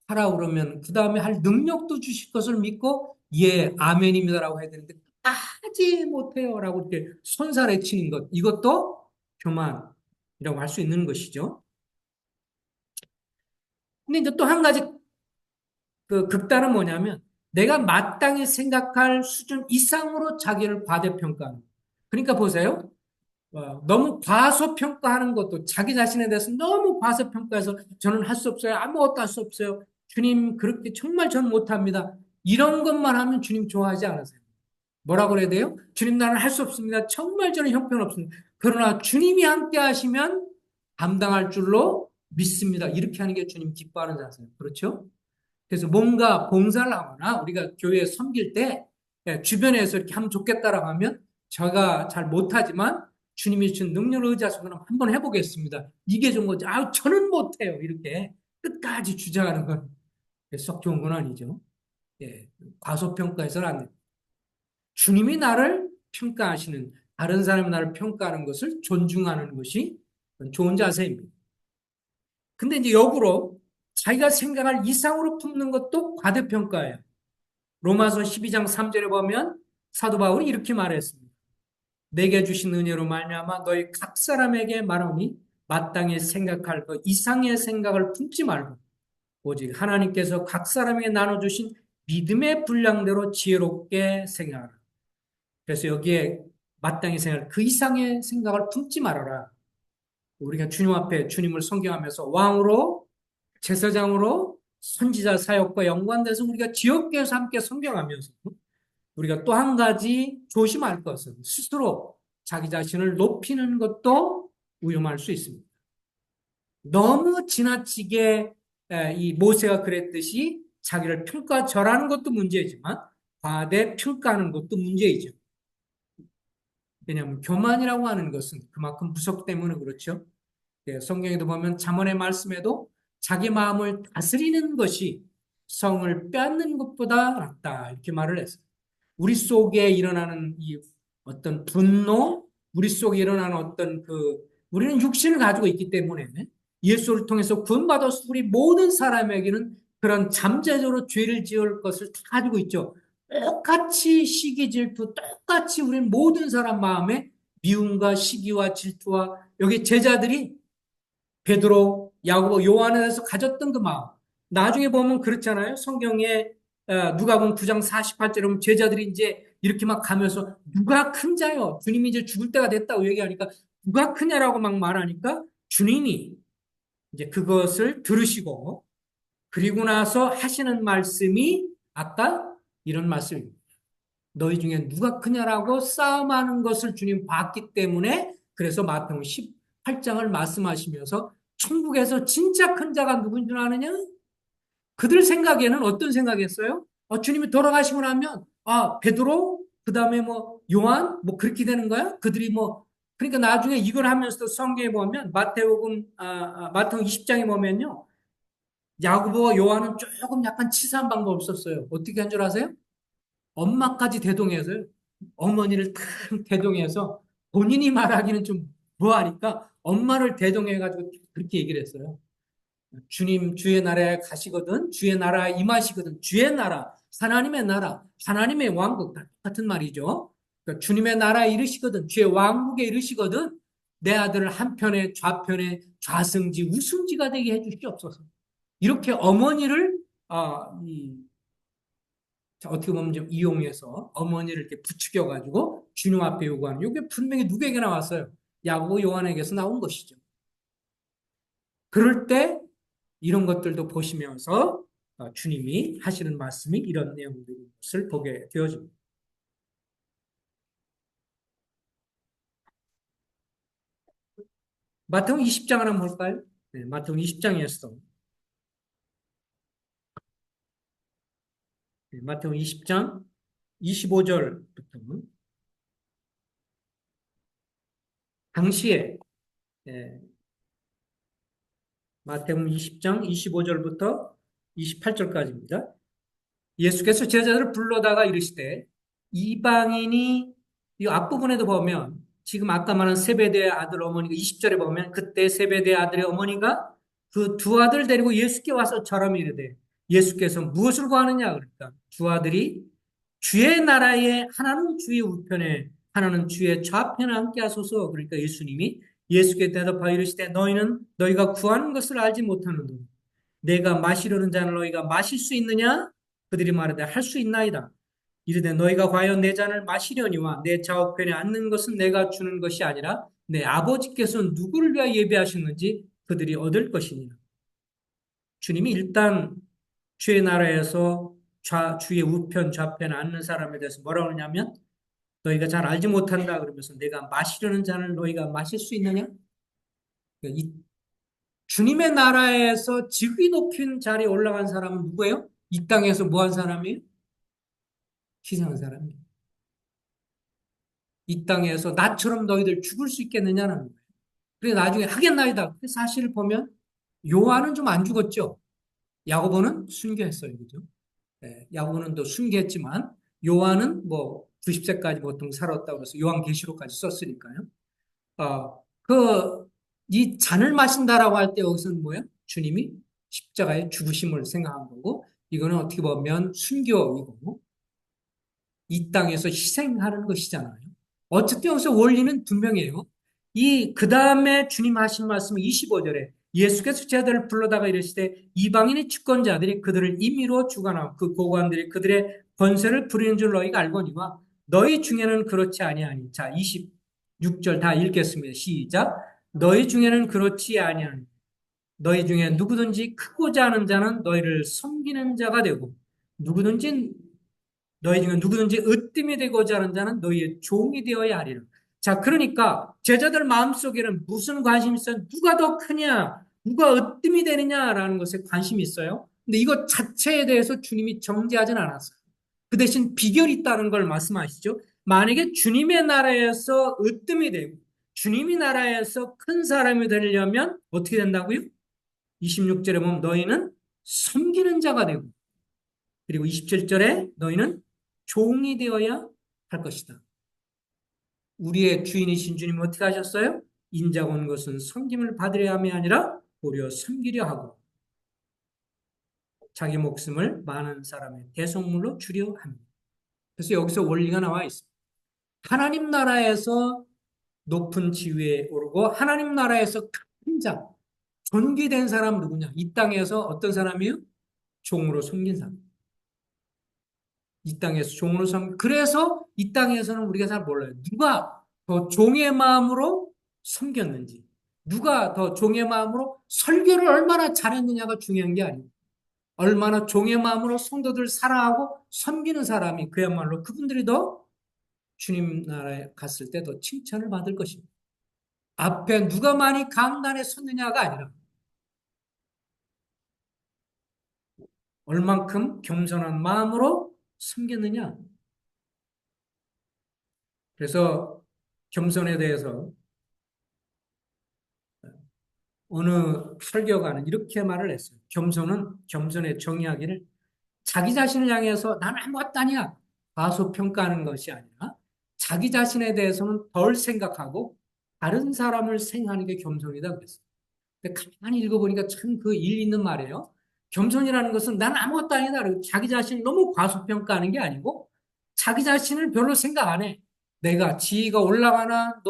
하라 그러면 그 다음에 할 능력도 주실 것을 믿고 예 아멘입니다라고 해야 되는데 하지 못해요라고 이렇게 손살에 치는 것 이것도 교만이라고 할 수 있는 것이죠. 근데 이제 또 한 가지 그 극단은 뭐냐면 내가 마땅히 생각할 수준 이상으로 자기를 과대평가하는. 그러니까 보세요. 너무 과소평가하는 것도 자기 자신에 대해서 너무 과소평가해서 저는 할 수 없어요. 아무것도 할 수 없어요. 주님 그렇게 정말 전 못합니다. 이런 것만 하면 주님 좋아하지 않으세요. 뭐라고 그래야 돼요? 주님 나는 할 수 없습니다. 정말 저는 형편없습니다. 그러나 주님이 함께 하시면 감당할 줄로 믿습니다. 이렇게 하는 게 주님 기뻐하는 자세요. 그렇죠? 그래서 뭔가 봉사를 하거나 우리가 교회에 섬길 때 주변에서 이렇게 하면 좋겠다라고 하면 제가 잘 못하지만 주님이 주신 능력을 의지해서 그럼 한번 해보겠습니다. 이게 좋은 거지. 저는 못해요. 이렇게 끝까지 주장하는 건 썩 좋은 건 아니죠. 예, 과소평가해서는 안 돼요. 주님이 나를 평가하시는 다른 사람이 나를 평가하는 것을 존중하는 것이 좋은 자세입니다. 근데 이제 역으로 자기가 생각할 이상으로 품는 것도 과대평가예요. 로마서 12장 3절에 보면 사도 바울이 이렇게 말했습니다. 내게 주신 은혜로 말미암아 너희 각 사람에게 말하니 마땅히 생각할 것 이상의 생각을 품지 말고 오직 하나님께서 각 사람에게 나눠주신 믿음의 분량대로 지혜롭게 생각하라. 그래서 여기에 마땅히 생각할 그 이상의 생각을 품지 말아라. 우리가 주님 앞에 주님을 섬겨하면서 왕으로 제사장으로 선지자 사역과 연관돼서 우리가 지역교회에서 함께 섬겨가면서 우리가 또 한 가지 조심할 것은 스스로 자기 자신을 높이는 것도 위험할 수 있습니다. 너무 지나치게 이 모세가 그랬듯이 자기를 평가절하는 것도 문제지만 과대 평가하는 것도 문제이죠. 왜냐하면 교만이라고 하는 것은 그만큼 무섭기 때문에 그렇죠. 성경에도 보면 잠언의 말씀에도 자기 마음을 다스리는 것이 성을 빼앗는 것보다 낫다 이렇게 말을 했어요. 우리 속에 일어나는 이 어떤 분노, 우리 속에 일어나는 어떤 우리는 육신을 가지고 있기 때문에 예수를 통해서 구원받아서 우리 모든 사람에게는 그런 잠재적으로 죄를 지을 것을 다 가지고 있죠. 똑같이 시기 질투, 똑같이 우리는 모든 사람 마음에 미움과 시기와 질투와 여기 제자들이 베드로, 야고보, 요한에 대해서 가졌던 그 마음. 나중에 보면 그렇잖아요. 성경에 누가복음 9장 48절에 보면 제자들이 이제 이렇게 막 가면서 누가 큰 자요? 주님이 이제 죽을 때가 됐다고 얘기하니까 누가 크냐라고 막 말하니까 주님이 이제 그것을 들으시고 그리고 나서 하시는 말씀이 아까 이런 말씀입니다. 너희 중에 누가 크냐라고 싸움하는 것을 주님 봤기 때문에 그래서 마태복음 18장을 말씀하시면서 천국에서 진짜 큰 자가 누군 줄 아느냐? 그들 생각에는 어떤 생각이었어요? 주님이 돌아가시고 나면, 베드로, 그 다음에 뭐, 요한, 뭐, 그렇게 되는 거야? 그들이 뭐, 그러니까 나중에 이걸 하면서도 성경에 보면, 마태복음 20장에 보면요. 야고보와 요한은 조금 약간 치사한 방법을 썼어요. 어떻게 한 줄 아세요? 엄마까지 대동해서요. 어머니를 탁 대동해서 본인이 말하기는 좀 뭐하니까 엄마를 대동해가지고 그렇게 얘기를 했어요. 주님 주의 나라에 가시거든 주의 나라에 임하시거든 주의 나라 하나님의 나라 하나님의 왕국 다 같은 말이죠. 그러니까 주님의 나라에 이르시거든 주의 왕국에 이르시거든 내 아들을 한편에 좌편에 좌승지 우승지가 되게 해주시옵소서. 이렇게 어머니를 어떻게 보면 좀 이용해서 어머니를 이렇게 부추겨가지고 주님 앞에 요구하는 이게 분명히 누구에게 나왔어요? 야고보 요한에게서 나온 것이죠. 그럴 때 이런 것들도 보시면서 주님이 하시는 말씀이 이런 내용들인 것을 보게 되어집니다. 마태복음 20장을 한번 볼까요? 네, 마태복음 20장에서 마태복음 20장 25절부터 당시에 예, 마태복음 20장 25절부터 28절까지입니다. 예수께서 제자들을 불러다가 이르시되 이방인이 이 앞부분에도 보면 지금 아까 말한 세베대의 아들 어머니가 20절에 보면 그때 세베대의 아들의 어머니가 그 두 아들 데리고 예수께 와서 저람이 이르되 예수께서 무엇을 구하느냐 그러니까 두 아들이 주의 나라에 하나는 주의 우편에 하나는 주의 좌편에 함께 하소서 그러니까 예수님이 예수께 대답하여 이르시되 너희는 너희가 구하는 것을 알지 못하는도다. 내가 마시려는 잔을 너희가 마실 수 있느냐? 그들이 말하되 할 수 있나이다. 이르되 너희가 과연 내 잔을 마시려니와 내 좌우편에 앉는 것은 내가 주는 것이 아니라 내 아버지께서 누구를 위하여 예배하셨는지 그들이 얻을 것이니라. 주님이 일단 주의 나라에서 주의 우편 좌편에 앉는 사람에 대해서 뭐라고 하냐면 너희가 잘 알지 못한다 그러면서 내가 마시려는 잔을 너희가 마실 수 있느냐? 이 주님의 나라에서 직위 높인 자리에 올라간 사람은 누구예요? 이 땅에서 뭐 한 사람이에요? 희생한 사람이에요. 이 땅에서 나처럼 너희들 죽을 수 있겠느냐는 거예요. 그래 나중에 하겠나이다. 그 사실을 보면 요한은 좀 안 죽었죠. 야고보는 순교했어요. 그죠? 예, 야고보는 또 순교했지만 요한은 뭐 90세까지 보통 살았다고 해서 요한계시록까지 썼으니까요. 이 잔을 마신다라고 할 때 여기서는 뭐예요? 주님이 십자가의 죽으심을 생각한 거고, 이거는 어떻게 보면 순교이고, 이 땅에서 희생하는 것이잖아요. 어쨌든 여기서 원리는 분명해요. 그 다음에 주님 하신 말씀 25절에 예수께서 제자들을 불러다가 이르시되 이방인의 주권자들이 그들을 임의로 주관하고 그 고관들이 그들의 권세를 부리는 줄 너희가 알거니와 너희 중에는 그렇지 아니하니. 자, 26절 다 읽겠습니다. 시작. 너희 중에는 그렇지 아니하니. 너희 중에 누구든지 크고자 하는 자는 너희를 섬기는 자가 되고 누구든지 너희 중에 누구든지 으뜸이 되고자 하는 자는 너희의 종이 되어야 하리라. 자, 그러니까 제자들 마음속에는 무슨 관심이 있어요? 누가 더 크냐? 누가 으뜸이 되느냐라는 것에 관심이 있어요. 근데 이것 자체에 대해서 주님이 정죄하진 않았어요. 그 대신 비결이 있다는 걸 말씀하시죠. 만약에 주님의 나라에서 으뜸이 되고 주님의 나라에서 큰 사람이 되려면 어떻게 된다고요? 26절에 보면 너희는 섬기는 자가 되고 그리고 27절에 너희는 종이 되어야 할 것이다. 우리의 주인이신 주님은 어떻게 하셨어요? 인자가 온 것은 섬김을 받으려 함이 아니라 오히려 섬기려 하고 자기 목숨을 많은 사람의 대속물로 주려 합니다. 그래서 여기서 원리가 나와 있습니다. 하나님 나라에서 높은 지위에 오르고 하나님 나라에서 큰 자, 존귀된 사람 누구냐? 이 땅에서 어떤 사람이요? 종으로 섬긴 사람. 이 땅에서 종으로 그래서 이 땅에서는 우리가 잘 몰라요. 누가 더 종의 마음으로 섬겼는지, 누가 더 종의 마음으로 설교를 얼마나 잘했느냐가 중요한 게 아니에요. 얼마나 종의 마음으로 성도들 사랑하고 섬기는 사람이 그야말로 그분들이 더 주님 나라에 갔을 때 더 칭찬을 받을 것입니다. 앞에 누가 많이 강단에 섰느냐가 아니라 얼만큼 겸손한 마음으로 섬겼느냐. 그래서 겸손에 대해서 어느 설교가는 이렇게 말을 했어요. 겸손의 정의하기를 자기 자신을 향해서 나는 아무것도 아니야. 과소평가하는 것이 아니라 자기 자신에 대해서는 덜 생각하고 다른 사람을 생각하는 게 겸손이다 그랬어요. 근데 가만히 읽어보니까 참 그 일 있는 말이에요. 겸손이라는 것은 난 아무것도 아니다. 자기 자신을 너무 과소평가하는 게 아니고 자기 자신을 별로 생각 안 해. 내가 지위가 올라가나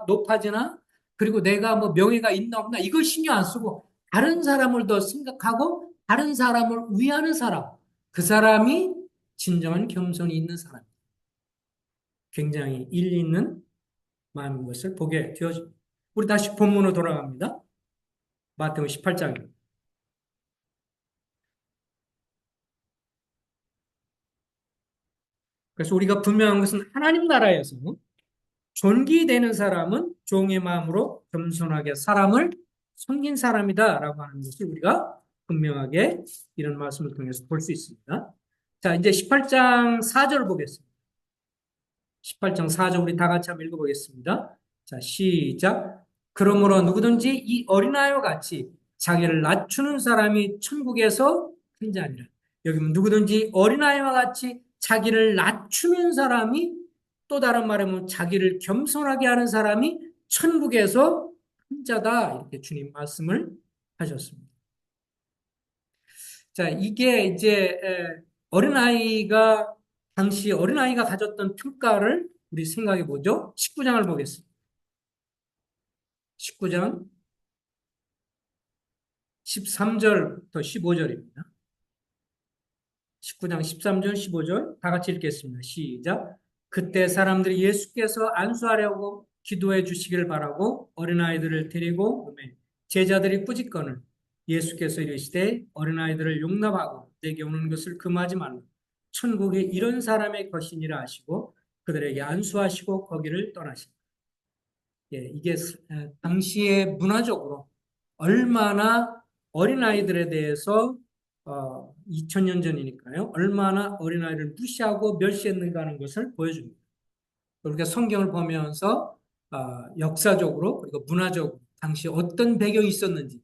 높아지나 그리고 내가 뭐 명예가 있나 없나 이걸 신경 안 쓰고 다른 사람을 더 생각하고 다른 사람을 위하는 사람. 그 사람이 진정한 겸손이 있는 사람. 굉장히 일리 있는 마음인 것을 보게 되어집니다. 우리 다시 본문으로 돌아갑니다. 마태복음 18장입니다. 그래서 우리가 분명한 것은 하나님 나라에서 존귀되는 사람은 종의 마음으로 겸손하게 사람을 섬긴 사람이다라고 하는 것을 우리가 분명하게 이런 말씀을 통해서 볼 수 있습니다. 자, 이제 18장 4절을 보겠습니다. 18장 4절 우리 다 같이 한번 읽어보겠습니다. 자, 시작. 그러므로 누구든지 이 어린아이와 같이 자기를 낮추는 사람이 천국에서 큰 자니라. 여기 누구든지 어린아이와 같이 자기를 낮추는 사람이 또 다른 말하면 자기를 겸손하게 하는 사람이 천국에서 큰 자다. 이렇게 주님 말씀을 하셨습니다. 자, 이게 이제 어린아이가 당시 어린아이가 가졌던 평가를 우리 생각해 보죠. 19장을 보겠습니다. 19장 13절부터 15절입니다. 19장 13절, 15절 다 같이 읽겠습니다. 시작. 그때 사람들이 예수께서 안수하려고 기도해 주시기를 바라고 어린아이들을 데리고 오매 제자들이 꾸짖거늘 예수께서 이르시되 어린아이들을 용납하고 내게 오는 것을 금하지 말라. 천국이 이런 사람의 것이니라 하시고 그들에게 안수하시고 거기를 떠나시다. 예, 이게 당시에 문화적으로 얼마나 어린아이들에 대해서 2000년 전이니까요. 얼마나 어린아이를 무시하고 멸시했는가 하는 것을 보여줍니다. 우리가 성경을 보면서 역사적으로 그리고 문화적으로 당시 어떤 배경이 있었는지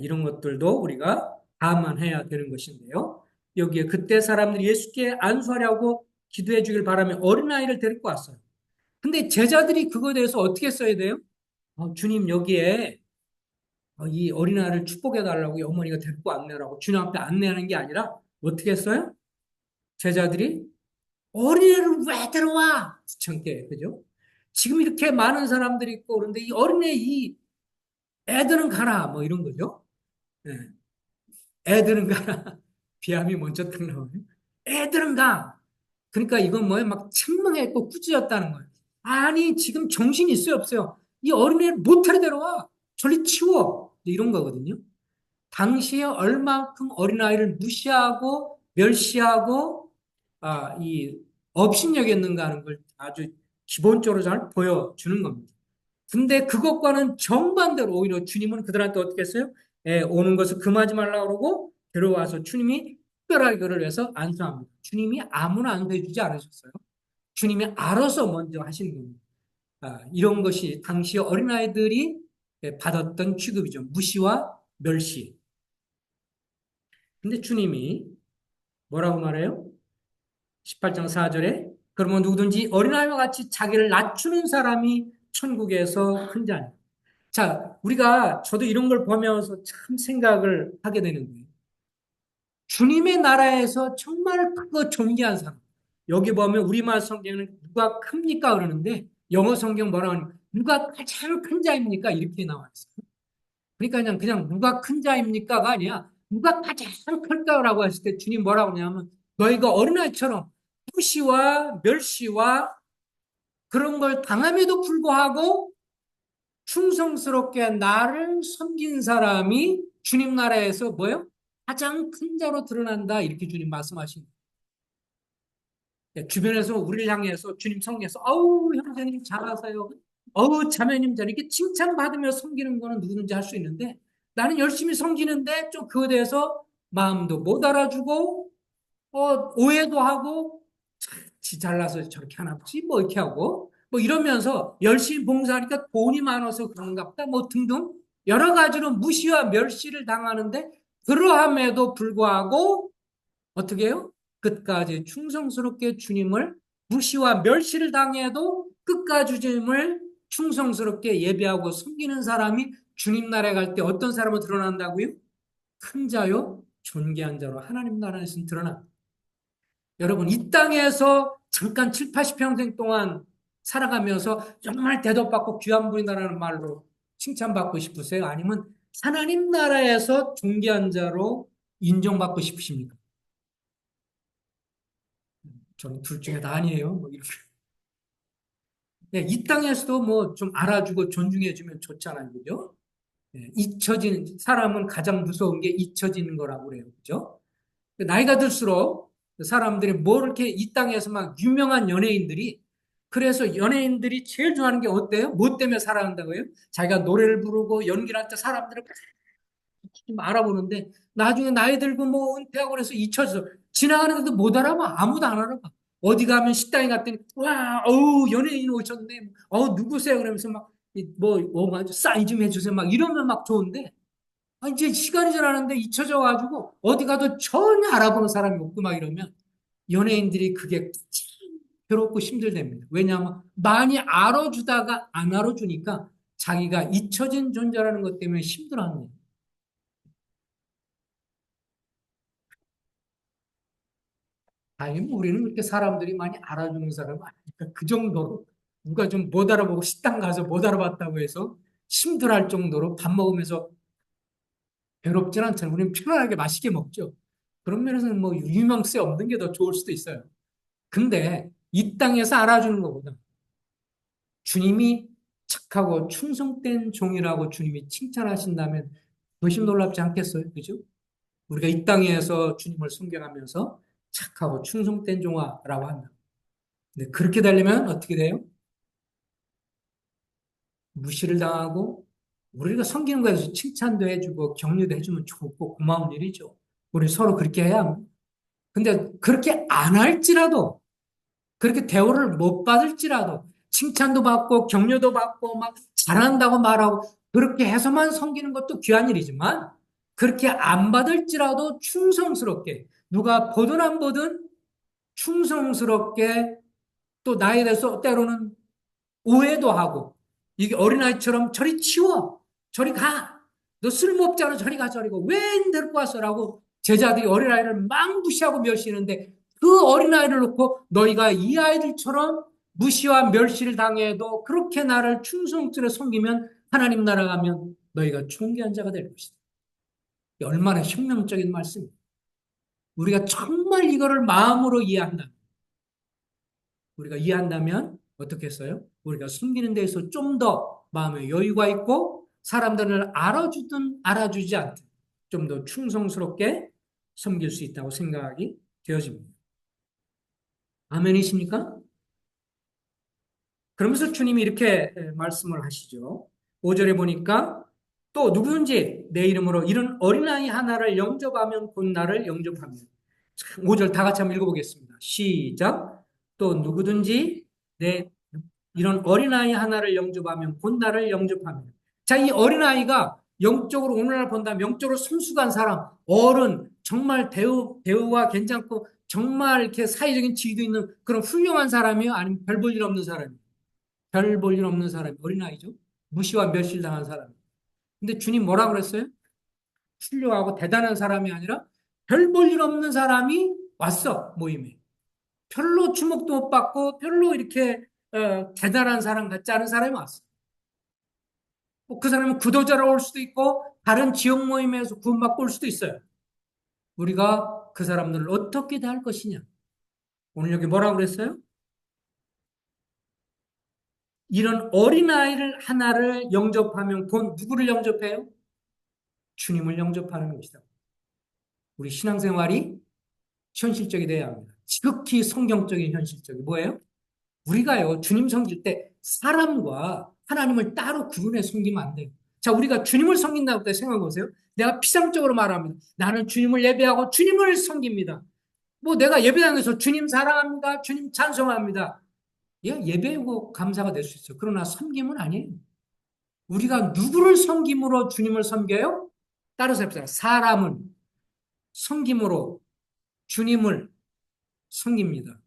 이런 것들도 우리가 감안해야 되는 것인데요. 여기에 그때 사람들이 예수께 안수하려고 기도해 주길 바라며 어린아이를 데리고 왔어요. 근데 제자들이 그거에 대해서 어떻게 써야 돼요? 주님 여기에 이 어린아이를 축복해 달라고 어머니가 데리고 안내라고 주님 앞에 안내하는 게 아니라 어떻게 했어요? 제자들이 어린애를 왜 데려와? 귀찮게 그죠? 지금 이렇게 많은 사람들이 있고 그런데 이 어린애 이 애들은 가라 뭐 이런 거죠. 네. 애들은 가라. 비함이 먼저 딱 나오네. 애들은 가. 그러니까 이건 뭐예요? 막 책망했고 꾸짖었다는 거예요. 아니 지금 정신이 있어요 없어요? 이 어린애를 모텔에 데려와. 저리 치워. 이런 거거든요. 당시에 얼만큼 어린아이를 무시하고 멸시하고 이 업신여겼는가 하는 걸 아주 기본적으로 잘 보여주는 겁니다. 근데 그것과는 정반대로 오히려 주님은 그들한테 어떻게 했어요? 오는 것을 금하지 말라고 그러고 데려와서 주님이 특별하게 그를 해서 안수합니다. 주님이 아무나 안수해 주지 않으셨어요. 주님이 알아서 먼저 하시는 겁니다. 이런 것이 당시 어린아이들이 받았던 취급이죠. 무시와 멸시. 근데 주님이 뭐라고 말해요? 18장 4절에 그러면 누구든지 어린아이와 같이 자기를 낮추는 사람이 천국에서 큰 자니. 자, 우리가 저도 이런 걸 보면서 참 생각을 하게 되는 거예요. 주님의 나라에서 정말 크고 존귀한 사람. 여기 보면 우리말 성경은 누가 큽니까 그러는데 영어 성경 뭐라고 하냐 누가 가장 큰 자입니까 이렇게 나와 있어요. 그러니까 그냥 누가 큰 자입니까가 아니야. 누가 가장 클까라고 했을 때 주님 뭐라고 하냐면 너희가 어린아이처럼 무시와 멸시와 그런 걸 당함에도 불구하고 충성스럽게 나를 섬긴 사람이 주님 나라에서 뭐요? 가장 큰 자로 드러난다. 이렇게 주님 말씀하신 거예요. 주변에서 우리를 향해서 주님 성경에서 아우 형제님 잘하세요. 어우 자매님 잘 이렇게 칭찬받으며 섬기는 거는 누구든지 할 수 있는데 나는 열심히 섬기는데 좀 그거에 대해서 마음도 못 알아주고, 오해도 하고, 지 잘나서 저렇게 하나 보지, 뭐 이렇게 하고, 뭐 이러면서 열심히 봉사하니까 돈이 많아서 그런가 보다, 뭐 등등 여러 가지로 무시와 멸시를 당하는데, 그러함에도 불구하고 어떻게 해요? 끝까지 충성스럽게 주님을 무시와 멸시를 당해도 끝까지 주님을 충성스럽게 예배하고 섬기는 사람이 주님 나라에 갈 때 어떤 사람으로 드러난다고요? 큰 자요, 존귀한 자로 하나님 나라에서 드러나. 여러분, 이 땅에서 잠깐 7, 80평생 동안 살아가면서 정말 대접받고 귀한 분이다라는 말로 칭찬받고 싶으세요? 아니면 하나님 나라에서 존귀한 자로 인정받고 싶으십니까? 저는 둘 중에 다 아니에요. 뭐 이렇게. 네, 이 땅에서도 뭐 좀 알아주고 존중해주면 좋잖아요. 그죠? 네, 잊혀지는, 사람은 가장 무서운 게 잊혀지는 거라고 그래요. 그죠? 나이가 들수록 사람들이 뭐 이렇게 이 땅에서 막 유명한 연예인들이 그래서 연예인들이 제일 좋아하는 게 어때요? 뭐 때문에 사랑한다고요? 자기가 노래를 부르고 연기를 할 때 사람들을 좀 알아보는데 나중에 나이 들고 뭐 은퇴하고 그래서 잊혀져. 지나가는데도 못 알아봐. 아무도 안 알아봐. 어디 가면 식당에 갔더니 와, 어우, 연예인 오셨네. 누구세요? 그러면서 막 사인 좀 해주세요. 막 이러면 막 좋은데 이제 시간이 지나는데 잊혀져 가지고 어디 가도 전혀 알아보는 사람이 없고 막 이러면 연예인들이 그게 괴롭고 힘들답니다. 왜냐하면 많이 알아주다가 안 알아주니까 자기가 잊혀진 존재라는 것 때문에 힘들어하는 거예요. 아니, 뭐 우리는 그렇게 사람들이 많이 알아주는 사람은 아니니까 그 정도로 누가 좀 못 알아보고 식당 가서 못 알아봤다고 해서 힘들어할 정도로 밥 먹으면서 괴롭진 않잖아요. 우리는 편안하게 맛있게 먹죠. 그런 면에서는 뭐 유명세 없는 게 더 좋을 수도 있어요. 근데 이 땅에서 알아주는 것보다 주님이 착하고 충성된 종이라고 주님이 칭찬하신다면 훨씬 놀랍지 않겠어요? 그죠? 우리가 이 땅에서 주님을 존경하면서 착하고 충성된 종아라고 한다. 근데 그렇게 되려면 어떻게 돼요? 무시를 당하고 우리가 섬기는 거에서 칭찬도 해주고 격려도 해주면 좋고 고마운 일이죠. 우리 서로 그렇게 해야 합니다. 근데 그렇게 안 할지라도 그렇게 대우를 못 받을지라도 칭찬도 받고 격려도 받고 막 잘한다고 말하고 그렇게 해서만 섬기는 것도 귀한 일이지만 그렇게 안 받을지라도 충성스럽게 누가 보든 안 보든 충성스럽게 또 나에 대해서 때로는 오해도 하고 이게 어린아이처럼 저리 치워 저리 가 너 쓸모없잖아 저리 가 저리고 왜 데리고 왔어라고 제자들이 어린아이를 막 무시하고 멸시하는데 그 어린아이를 놓고 너희가 이 아이들처럼 무시와 멸시를 당해도 그렇게 나를 충성스레 섬기면 하나님 나라 가면 너희가 존귀한 자가 될 것이다. 얼마나 혁명적인 말씀입니다. 우리가 정말 이거를 마음으로 이해한다. 우리가 이해한다면 어떻게 했어요? 우리가 숨기는 데에서 좀 더 마음의 여유가 있고 사람들을 알아주든 알아주지 않든 좀 더 충성스럽게 섬길 수 있다고 생각이 되어집니다. 아멘이십니까? 그러면서 주님이 이렇게 말씀을 하시죠. 5절에 보니까 또 누구든지 내 이름으로 이런 어린아이 하나를 영접하면 곧 나를 영접하며 5절 다 같이 한번 읽어보겠습니다. 시작. 또 누구든지 내 이런 어린아이 하나를 영접하면 곧 나를 영접하며 자, 이 어린아이가 영적으로 오늘날 본다면 영적으로 성숙한 사람, 어른, 정말 대우가 괜찮고 정말 이렇게 사회적인 지위도 있는 그런 훌륭한 사람이요? 아니면 별 볼 일 없는 사람이요? 별 볼 일 없는 사람이 어린아이죠. 무시와 멸시를 당한 사람. 근데 주님 뭐라 그랬어요? 훌륭하고 대단한 사람이 아니라 별 볼 일 없는 사람이 왔어, 모임에. 별로 주목도 못 받고 별로 이렇게 대단한 사람 같지 않은 사람이 왔어. 그 사람은 구도자로 올 수도 있고 다른 지역 모임에서 구원받고 올 수도 있어요. 우리가 그 사람들을 어떻게 대할 것이냐. 오늘 여기 뭐라고 그랬어요? 이런 어린아이를 하나를 영접하면 곧 누구를 영접해요? 주님을 영접하는 것이다. 우리 신앙생활이 현실적이 돼야 합니다. 지극히 성경적인 현실적이 뭐예요? 우리가요, 주님 섬길 때 사람과 하나님을 따로 구분해 섬기면 안 돼요. 자, 우리가 주님을 섬긴다고 생각해 보세요. 내가 피상적으로 말합니다. 나는 주님을 예배하고 주님을 섬깁니다. 뭐 내가 예배당에서 주님 사랑합니다. 주님 찬송합니다. 예, 예배고 감사가 될 수 있어요. 그러나 섬김은 아니에요. 우리가 누구를 섬김으로 주님을 섬겨요? 따라서 해보세요. 사람은 섬김으로 주님을 섬깁니다.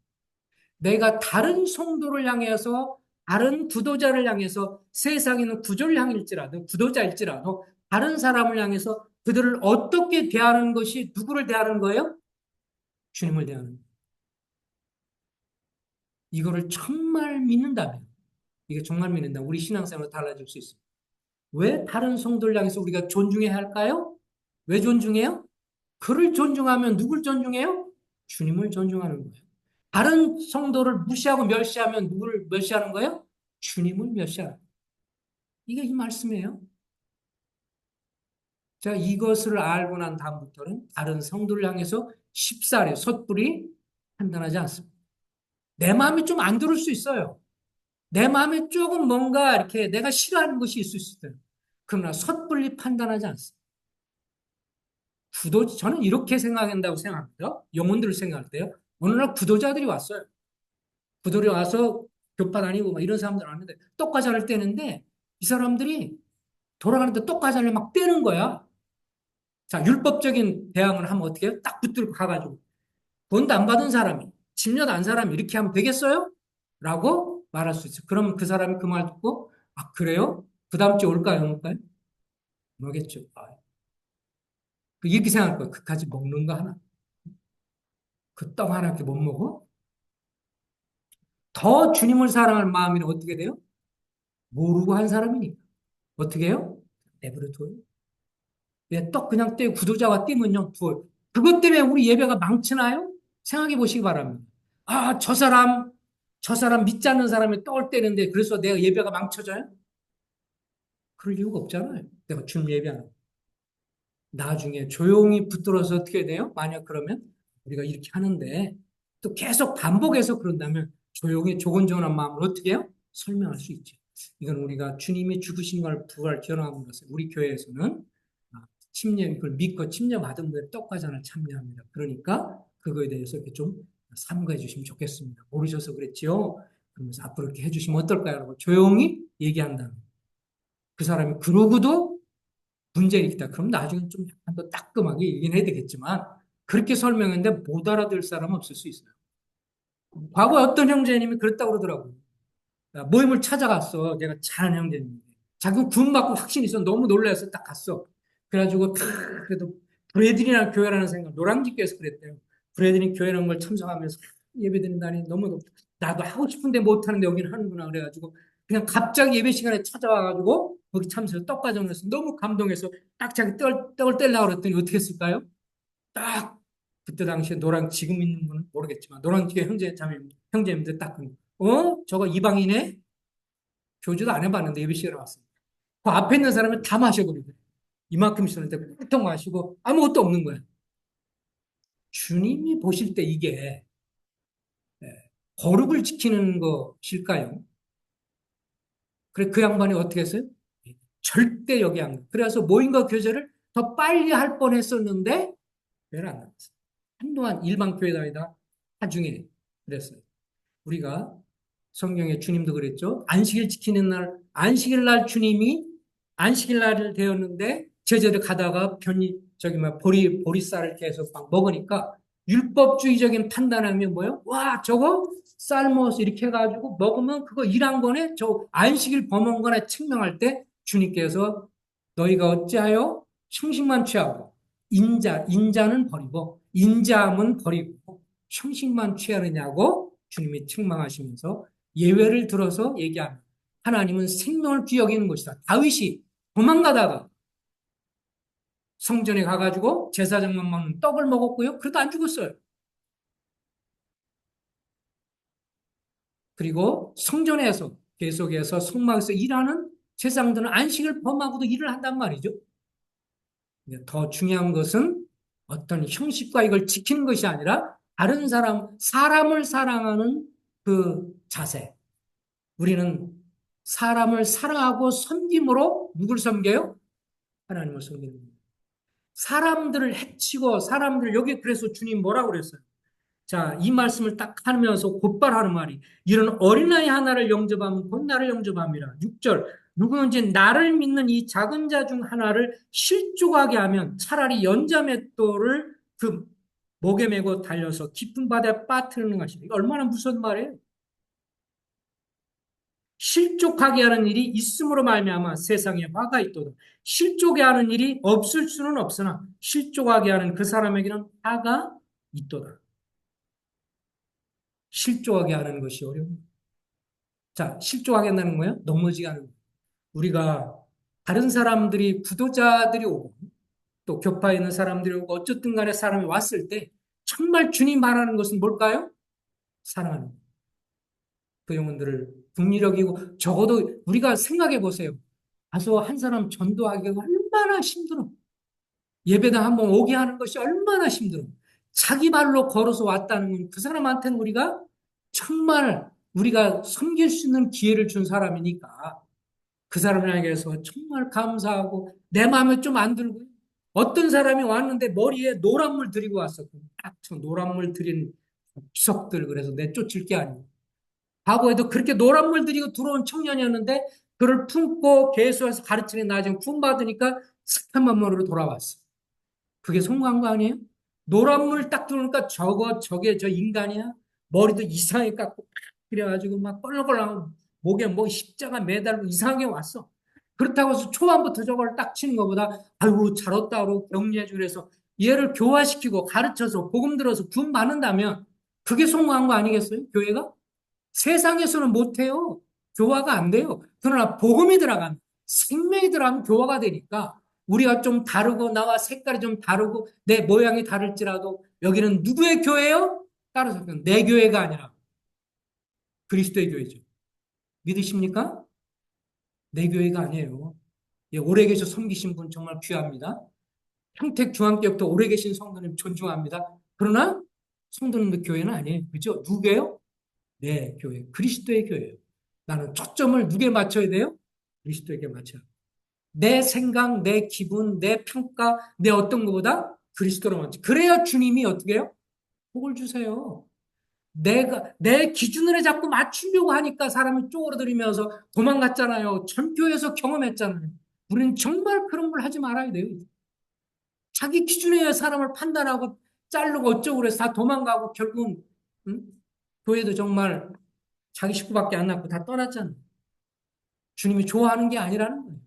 내가 다른 성도를 향해서 다른 구도자를 향해서 세상에 있는 구조를 향할지라도 구도자일지라도 다른 사람을 향해서 그들을 어떻게 대하는 것이 누구를 대하는 거예요? 주님을 대하는 거예요. 이거를 정말 믿는다면 이게 정말 믿는다면 우리 신앙생활은 달라질 수 있어요. 왜 다른 성도를 향해서 우리가 존중해야 할까요? 왜 존중해요? 그를 존중하면 누굴 존중해요? 주님을 존중하는 거예요. 다른 성도를 무시하고 멸시하면 누구를 멸시하는 거예요? 주님을 멸시하는 거예요. 이게 이 말씀이에요. 자, 이것을 알고 난 다음부터는 다른 성도를 향해서 쉽사리, 섣불리 판단하지 않습니다. 내 마음이 좀 안 들을 수 있어요. 내 마음에 조금 뭔가 이렇게 내가 싫어하는 것이 있을 수 있어요. 그러나 섣불리 판단하지 않습니다. 저는 이렇게 생각한다고 생각합니다. 영혼들을 생각할 때요. 어느 날 구도자들이 왔어요. 구도리 와서 교파 다니고 막 이런 사람들 왔는데 떡과자를 떼는데 이 사람들이 돌아가는데 떡과자를 막 떼는 거야. 자, 율법적인 대항을 하면 어떻게 해요? 딱 붙들고 가가지고 돈도 안 받은 사람이 집료 안 사람이 이렇게 하면 되겠어요? 라고 말할 수 있어요. 그러면 그 사람이 그 말 듣고 아 그래요? 그 다음 주에 올까요? 안 올까요? 뭐겠죠. 아, 이렇게 생각할 거예요. 그까지 먹는 거 하나. 그 떡 하나 이렇게 못 먹어? 더 주님을 사랑할 마음이 어떻게 돼요? 모르고 한 사람이니까. 어떻게 해요? 내버려 둬요. 예, 떡 그냥 떼고 구도자가 떼면요, 부어요. 그것 때문에 우리 예배가 망치나요? 생각해 보시기 바랍니다. 아, 저 사람 믿지 않는 사람이 떡을 떼는데 그래서 내가 예배가 망쳐져요? 그럴 이유가 없잖아요. 내가 주님 예배 안 하고. 나중에 조용히 붙들어서 어떻게 돼요? 만약 그러면 우리가 이렇게 하는데 또 계속 반복해서 그런다면 조용히 조곤조곤한 마음을 어떻게 해요? 설명할 수 있죠. 이건 우리가 주님이 죽으신 걸 부활 결혼한 것을 우리 교회에서는 침례 그걸 믿고 침례 받은 분의 떡과잔을 참여합니다. 그러니까 그거에 대해서 이렇게 좀 삼가해 주시면 좋겠습니다. 모르셔서 그랬지요. 그러면서 앞으로 이렇게 해주시면 어떨까요? 라고 조용히 얘기한다면 그 사람이 그러고도 문제가 있다. 그럼 나중에 좀 약간 더 따끔하게 얘기는 해야 되겠지만 그렇게 설명했는데 못 알아들 사람은 없을 수 있어요. 과거에 어떤 형제님이 그랬다고 그러더라고요. 모임을 찾아갔어. 내가 잘하는 형제님인데. 자기 구원받고 확신이 있어. 너무 놀라서 딱 갔어. 그래가지고 그래도 브레드리라는 교회라는 생각, 노량진교에서 그랬대요. 브레드리 교회라는 걸 참석하면서 예배 드린다니 너무 나도 하고 싶은데 못하는데 여기는 하는구나 그래가지고 그냥 갑자기 예배 시간에 찾아와가지고 거기 참석 떡과정에서 너무 감동해서 딱 자기 떡을 떼려고 그랬더니 어떻게 했을까요? 딱 그때 당시에 지금 있는 분은 모르겠지만 노량진교 형제님들 딱 저거 이방인의 교주도 안 해봤는데 예배 시간에 왔습니다. 그 앞에 있는 사람은 다 마셔버리고 이만큼 있었는데 꿀떡 마시고 아무것도 없는 거야. 주님이 보실 때 이게 거룩을 지키는 것일까요? 그래 그 양반이 어떻게 했어요? 절대 여기 안 가. 그래서 모임과 교제를 더 빨리 할 뻔했었는데 왜안 나왔어요? 한동안 일반 교회 다니다 나중에 그랬어요. 우리가 성경에 주님도 그랬죠. 안식일 지키는 날, 안식일 날 주님이 안식일 날을 되었는데 제자들 가다가 보리쌀을 계속 막 먹으니까 율법주의적인 판단하면 뭐예요? 와, 저거 쌀먹어서 이렇게 해가지고 먹으면 그거 일한 거네? 저 안식일 범한 거네? 측명할 때 주님께서 너희가 어찌하여 형식만 취하고 인자는 버리고 인자함은 버리고 형식만 취하느냐고 주님이 책망하시면서 예외를 들어서 얘기합니다. 하나님은 생명을 귀여기는 것이다. 다윗이 도망가다가 성전에 가가지고 제사장만 먹는 떡을 먹었고요. 그래도 안 죽었어요. 그리고 성전에서 계속해서 성막에서 일하는 제사장들은 안식을 범하고도 일을 한단 말이죠. 더 중요한 것은 어떤 형식과 이걸 지키는 것이 아니라 다른 사람을 사랑하는 그 자세. 우리는 사람을 사랑하고 섬김으로 누굴 섬겨요? 하나님을 섬기는 거예요. 사람들을 해치고 사람들 여기 그래서 주님 뭐라고 그랬어요? 자, 이 말씀을 딱 하면서 곧바로 하는 말이 이런 어린아이 하나를 영접하면 곧 나를 영접함이라. 6절 누구든지 나를 믿는 이 작은 자 중 하나를 실족하게 하면 차라리 연자맷돌을 그 목에 메고 달려서 깊은 바다에 빠뜨리는 것이다. 이거 얼마나 무서운 말이에요. 실족하게 하는 일이 있음으로 말미암아 세상에 화가 있도다. 실족하게 하는 일이 없을 수는 없으나 실족하게 하는 그 사람에게는 화가 있도다. 실족하게 하는 것이 어려운. 자, 실족하게 한다는 거예요? 넘어지게 하는 거예요. 우리가 다른 사람들이 부도자들이 오고 또 교파에 있는 사람들이 오고 어쨌든 간에 사람이 왔을 때 정말 주님 말하는 것은 뭘까요? 사랑하는 그 영혼들을 국리력이고 적어도 우리가 생각해 보세요. 가서 한 사람 전도하기가 얼마나 힘들어. 예배당 한번 오게 하는 것이 얼마나 힘들어. 자기 발로 걸어서 왔다는 건 그 사람한테는 우리가 정말 우리가 섬길 수 있는 기회를 준 사람이니까 그 사람에게서 정말 감사하고 내 마음에 좀 안 들고 어떤 사람이 왔는데 머리에 노란물 들이고 왔었고 딱저 노란물 들인 비석들 그래서 내쫓을 게 아니고 과거에도 그렇게 노란물 들이고 들어온 청년이었는데 그를 품고 계수해서 가르치는 나중에 품받으니까 스탄만 머리로 돌아왔어. 그게 성공한 거 아니에요? 노란물 딱 들어오니까 저게 저 인간이야? 머리도 이상하게 깎고 그래가지고 막 껄렁껄렁 목에 뭐 십자가 매달고 이상하게 왔어. 그렇다고 해서 초반부터 저걸 딱 치는 것보다 아이고 잘했다고 격려해주고 그래서 얘를 교화시키고 가르쳐서 복음 들어서 구원 받는다면 그게 성공한 거 아니겠어요? 교회가? 세상에서는 못해요. 교화가 안 돼요. 그러나 복음이 들어가면 생명이 들어가면 교화가 되니까 우리가 좀 다르고 나와 색깔이 좀 다르고 내 모양이 다를지라도 여기는 누구의 교회요? 따라서 내 교회가 아니라 그리스도의 교회죠. 믿으십니까? 내 교회가 아니에요. 예, 오래 계셔 섬기신 분 정말 귀합니다. 평택 중앙교회부터 오래 계신 성도님 존중합니다. 그러나 성도님들 교회는 아니에요. 그죠? 누구예요? 내 교회, 그리스도의 교회예요. 나는 초점을 누구에 맞춰야 돼요? 그리스도에게 맞춰야 돼요. 내 생각, 내 기분, 내 평가, 내 어떤 것보다 그리스도로 맞춰. 그래야 주님이 어떻게 해요? 복을 주세요. 내 기준을 자꾸 맞추려고 하니까 사람이 쪼그러들면서 도망갔잖아요. 전교에서 경험했잖아요. 우리는 정말 그런 걸 하지 말아야 돼요. 자기 기준에 의해 사람을 판단하고 자르고 어쩌고 그래서 다 도망가고 결국은 응? 교회도 정말 자기 식구밖에 안 낳고 다 떠났잖아요. 주님이 좋아하는 게 아니라는 거예요.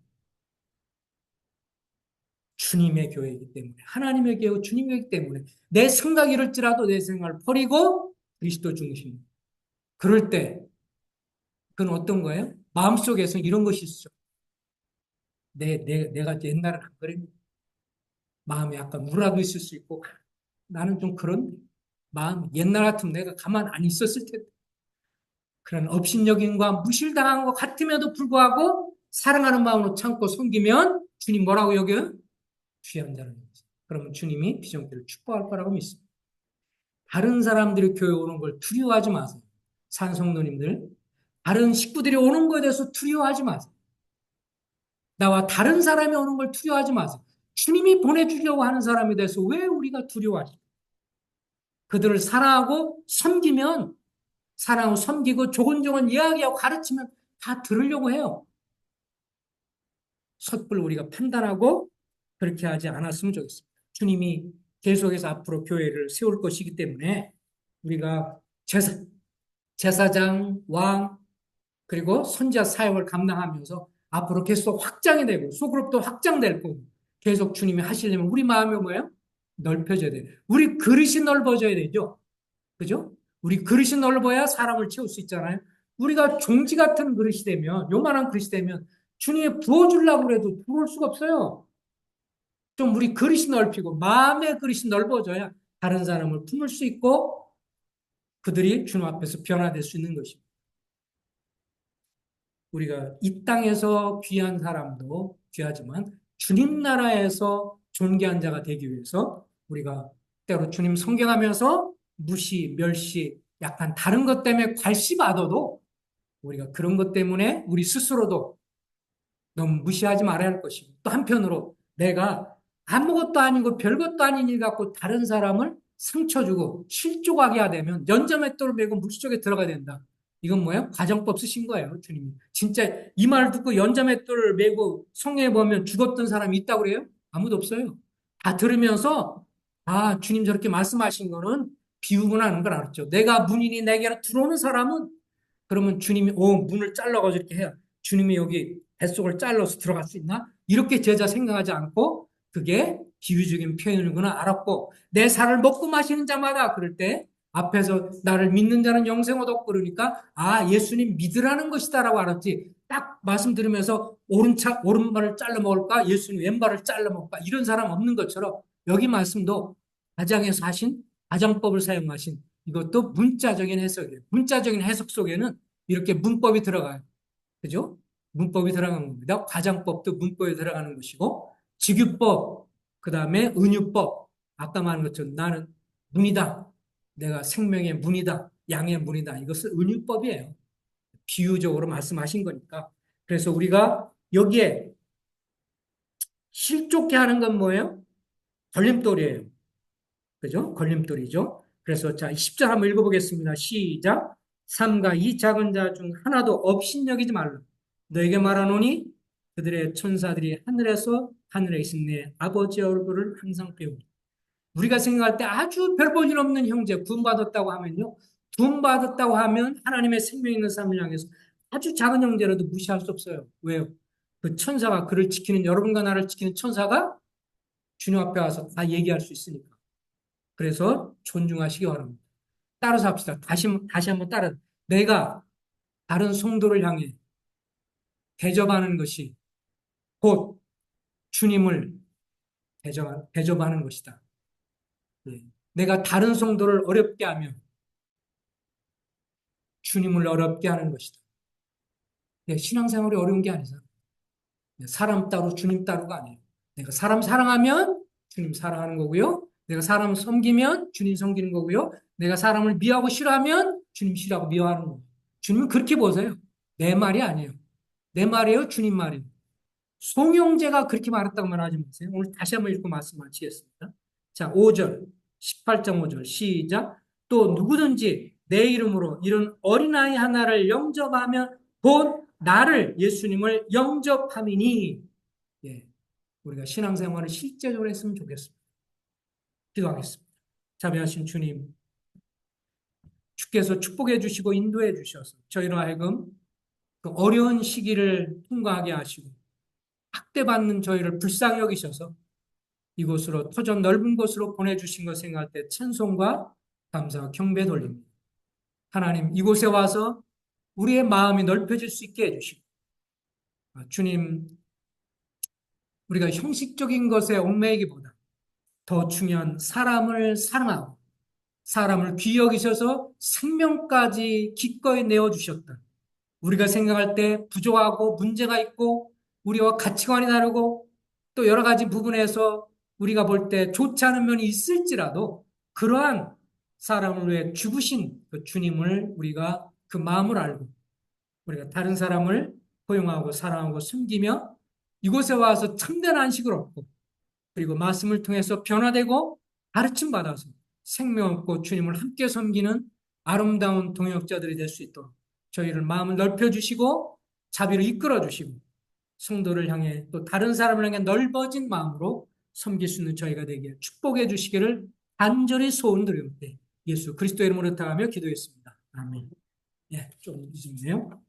주님의 교회이기 때문에 하나님의 교회 주님이기 때문에 내 생각이 이럴지라도 내 생각을 버리고 그리스도 중심. 그럴 때 그건 어떤 거예요? 마음속에서 이런 것이 있어. 내가 옛날에 안 그랬는데 마음에 약간 우라도 있을 수 있고 나는 좀 그런 마음 옛날 같으면 내가 가만 안 있었을 텐데 그런 업신여김과 무실당한 것 같음에도 불구하고 사랑하는 마음으로 참고 섬기면 주님 뭐라고 여겨요? 귀한 자는 거죠. 그러면 주님이 비정죄를 축복할 거라고 믿습니다. 다른 사람들이 교회 오는 걸 두려워하지 마세요. 산성도님들 다른 식구들이 오는 것에 대해서 두려워하지 마세요. 나와 다른 사람이 오는 걸 두려워하지 마세요. 주님이 보내주려고 하는 사람에 대해서 왜 우리가 두려워하죠? 그들을 사랑하고 섬기면 사랑하고 섬기고 조곤조곤 이야기하고 가르치면 다 들으려고 해요. 섣불리 우리가 판단하고 그렇게 하지 않았으면 좋겠습니다. 주님이 계속해서 앞으로 교회를 세울 것이기 때문에 우리가 제사장, 왕, 그리고 선지자 사역을 감당하면서 앞으로 계속 확장이 되고 소그룹도 확장될 거고 계속 주님이 하시려면 우리 마음이 뭐예요? 넓혀져야 돼요. 우리 그릇이 넓어져야 되죠. 그죠? 우리 그릇이 넓어야 사람을 채울 수 있잖아요. 우리가 종지 같은 그릇이 되면 요만한 그릇이 되면 주님이 부어주려고 해도 부을 수가 없어요. 좀 우리 그릇이 넓히고 마음의 그릇이 넓어져야 다른 사람을 품을 수 있고 그들이 주님 앞에서 변화될 수 있는 것입니다. 우리가 이 땅에서 귀한 사람도 귀하지만 주님 나라에서 존귀한 자가 되기 위해서 우리가 때로 주님 성경하면서 무시, 멸시, 약간 다른 것 때문에 괄시받아도 우리가 그런 것 때문에 우리 스스로도 너무 무시하지 말아야 할 것이고 또 한편으로 내가 아무것도 아니고 별것도 아닌 일 갖고 다른 사람을 상처 주고 실족하게 하되면 연자맷돌을 메고 물속에 들어가야 된다. 이건 뭐예요? 가정법 쓰신 거예요, 주님이. 진짜 이 말 듣고 연자맷돌을 메고 성경에 보면 죽었던 사람이 있다고 그래요? 아무도 없어요. 다 들으면서 아, 주님 저렇게 말씀하신 거는 비유구나 하는 걸 알았죠. 내가 문이니 내게로 들어오는 사람은 그러면 주님이 문을 잘라가지고 이렇게 해요. 주님이 여기 뱃속을 잘라서 들어갈 수 있나? 이렇게 제자 생각하지 않고 그게 비유적인 표현이구나 알았고 내 살을 먹고 마시는 자마다 그럴 때 앞에서 나를 믿는 자는 영생을 얻고 그러니까 아 예수님 믿으라는 것이다라고 알았지. 딱 말씀 들으면서 오른발을 잘라 먹을까 예수님 왼발을 잘라 먹을까 이런 사람 없는 것처럼 여기 말씀도 가장에서 하신 가장법을 사용하신 이것도 문자적인 해석이에요. 문자적인 해석 속에는 이렇게 문법이 들어가요. 그죠? 문법이 들어가는 겁니다. 과장법도 문법에 들어가는 것이고, 직유법, 그 다음에 은유법, 아까 말한 것처럼 나는 문이다. 내가 생명의 문이다. 양의 문이다. 이것은 은유법이에요. 비유적으로 말씀하신 거니까. 그래서 우리가 여기에 실족해 하는 건 뭐예요? 걸림돌이에요. 그죠? 걸림돌이죠. 그래서 자, 10절 한번 읽어보겠습니다. 시작. 삼가 이 작은 자 중 하나도 업신여기지 말라. 너에게 말하노니 그들의 천사들이 하늘에 계신 내 아버지의 얼굴을 항상 배우리. 우리가 생각할 때 아주 별 볼 일 없는 형제 구원받았다고 하면요. 구원받았다고 하면 하나님의 생명 있는 삶을 향해서 아주 작은 형제라도 무시할 수 없어요. 왜요? 그 천사가 그를 지키는 여러분과 나를 지키는 천사가 주님 앞에 와서 다 얘기할 수 있으니까. 그래서 존중하시기 바랍니다. 따라서 합시다. 다시 한번 따라. 내가 다른 성도를 향해 대접하는 것이 곧 주님을 대접하는 것이다. 예. 내가 다른 성도를 어렵게 하면 주님을 어렵게 하는 것이다. 예, 신앙생활이 어려운 게 아니잖아. 사람 따로 주님 따로가 아니에요. 내가 사람 사랑하면 주님 사랑하는 거고요. 내가 사람 섬기면 주님 섬기는 거고요. 내가 사람을 미워하고 싫어하면 주님 싫어하고 미워하는 거예요. 주님은 그렇게 보세요. 내 말이 아니에요. 내 말이에요. 주님 말이에요. 송영제가 그렇게 말했다고 말하지 마세요. 오늘 다시 한번 읽고 말씀 마치겠습니다. 자, 5절, 18장 5절 시작. 또 누구든지 내 이름으로 이런 어린아이 하나를 영접하면 곧 나를 예수님을 영접함이니. 예, 우리가 신앙생활을 실제적으로 했으면 좋겠습니다. 기도하겠습니다. 자비하신 주님, 주께서 축복해 주시고 인도해 주셔서 저희로 하여금 그 어려운 시기를 통과하게 하시고 학대받는 저희를 불쌍히 여기셔서 이곳으로 터전 넓은 곳으로 보내주신 것 생각할 때 찬송과 감사와 경배 돌립니다. 하나님 이곳에 와서 우리의 마음이 넓혀질 수 있게 해주시고 주님 우리가 형식적인 것에 얽매이기보다 더 중요한 사람을 사랑하고 사람을 귀히 여기셔서 생명까지 기꺼이 내어주셨다. 우리가 생각할 때 부족하고 문제가 있고 우리와 가치관이 다르고 또 여러 가지 부분에서 우리가 볼 때 좋지 않은 면이 있을지라도 그러한 사람을 위해 죽으신 그 주님을 우리가 그 마음을 알고 우리가 다른 사람을 포용하고 사랑하고 섬기며 이곳에 와서 참된 안식을 얻고 그리고 말씀을 통해서 변화되고 가르침 받아서 생명 얻고 주님을 함께 섬기는 아름다운 동역자들이 될 수 있도록 저희를 마음을 넓혀주시고 자비로 이끌어주시고 성도를 향해 또 다른 사람을 향해 넓어진 마음으로 섬길 수 있는 저희가 되기를 축복해 주시기를 간절히 소원드립니다. 예수 그리스도의 이름으로 타하며 기도했습니다. 아멘. 예, 좀 늦었네요.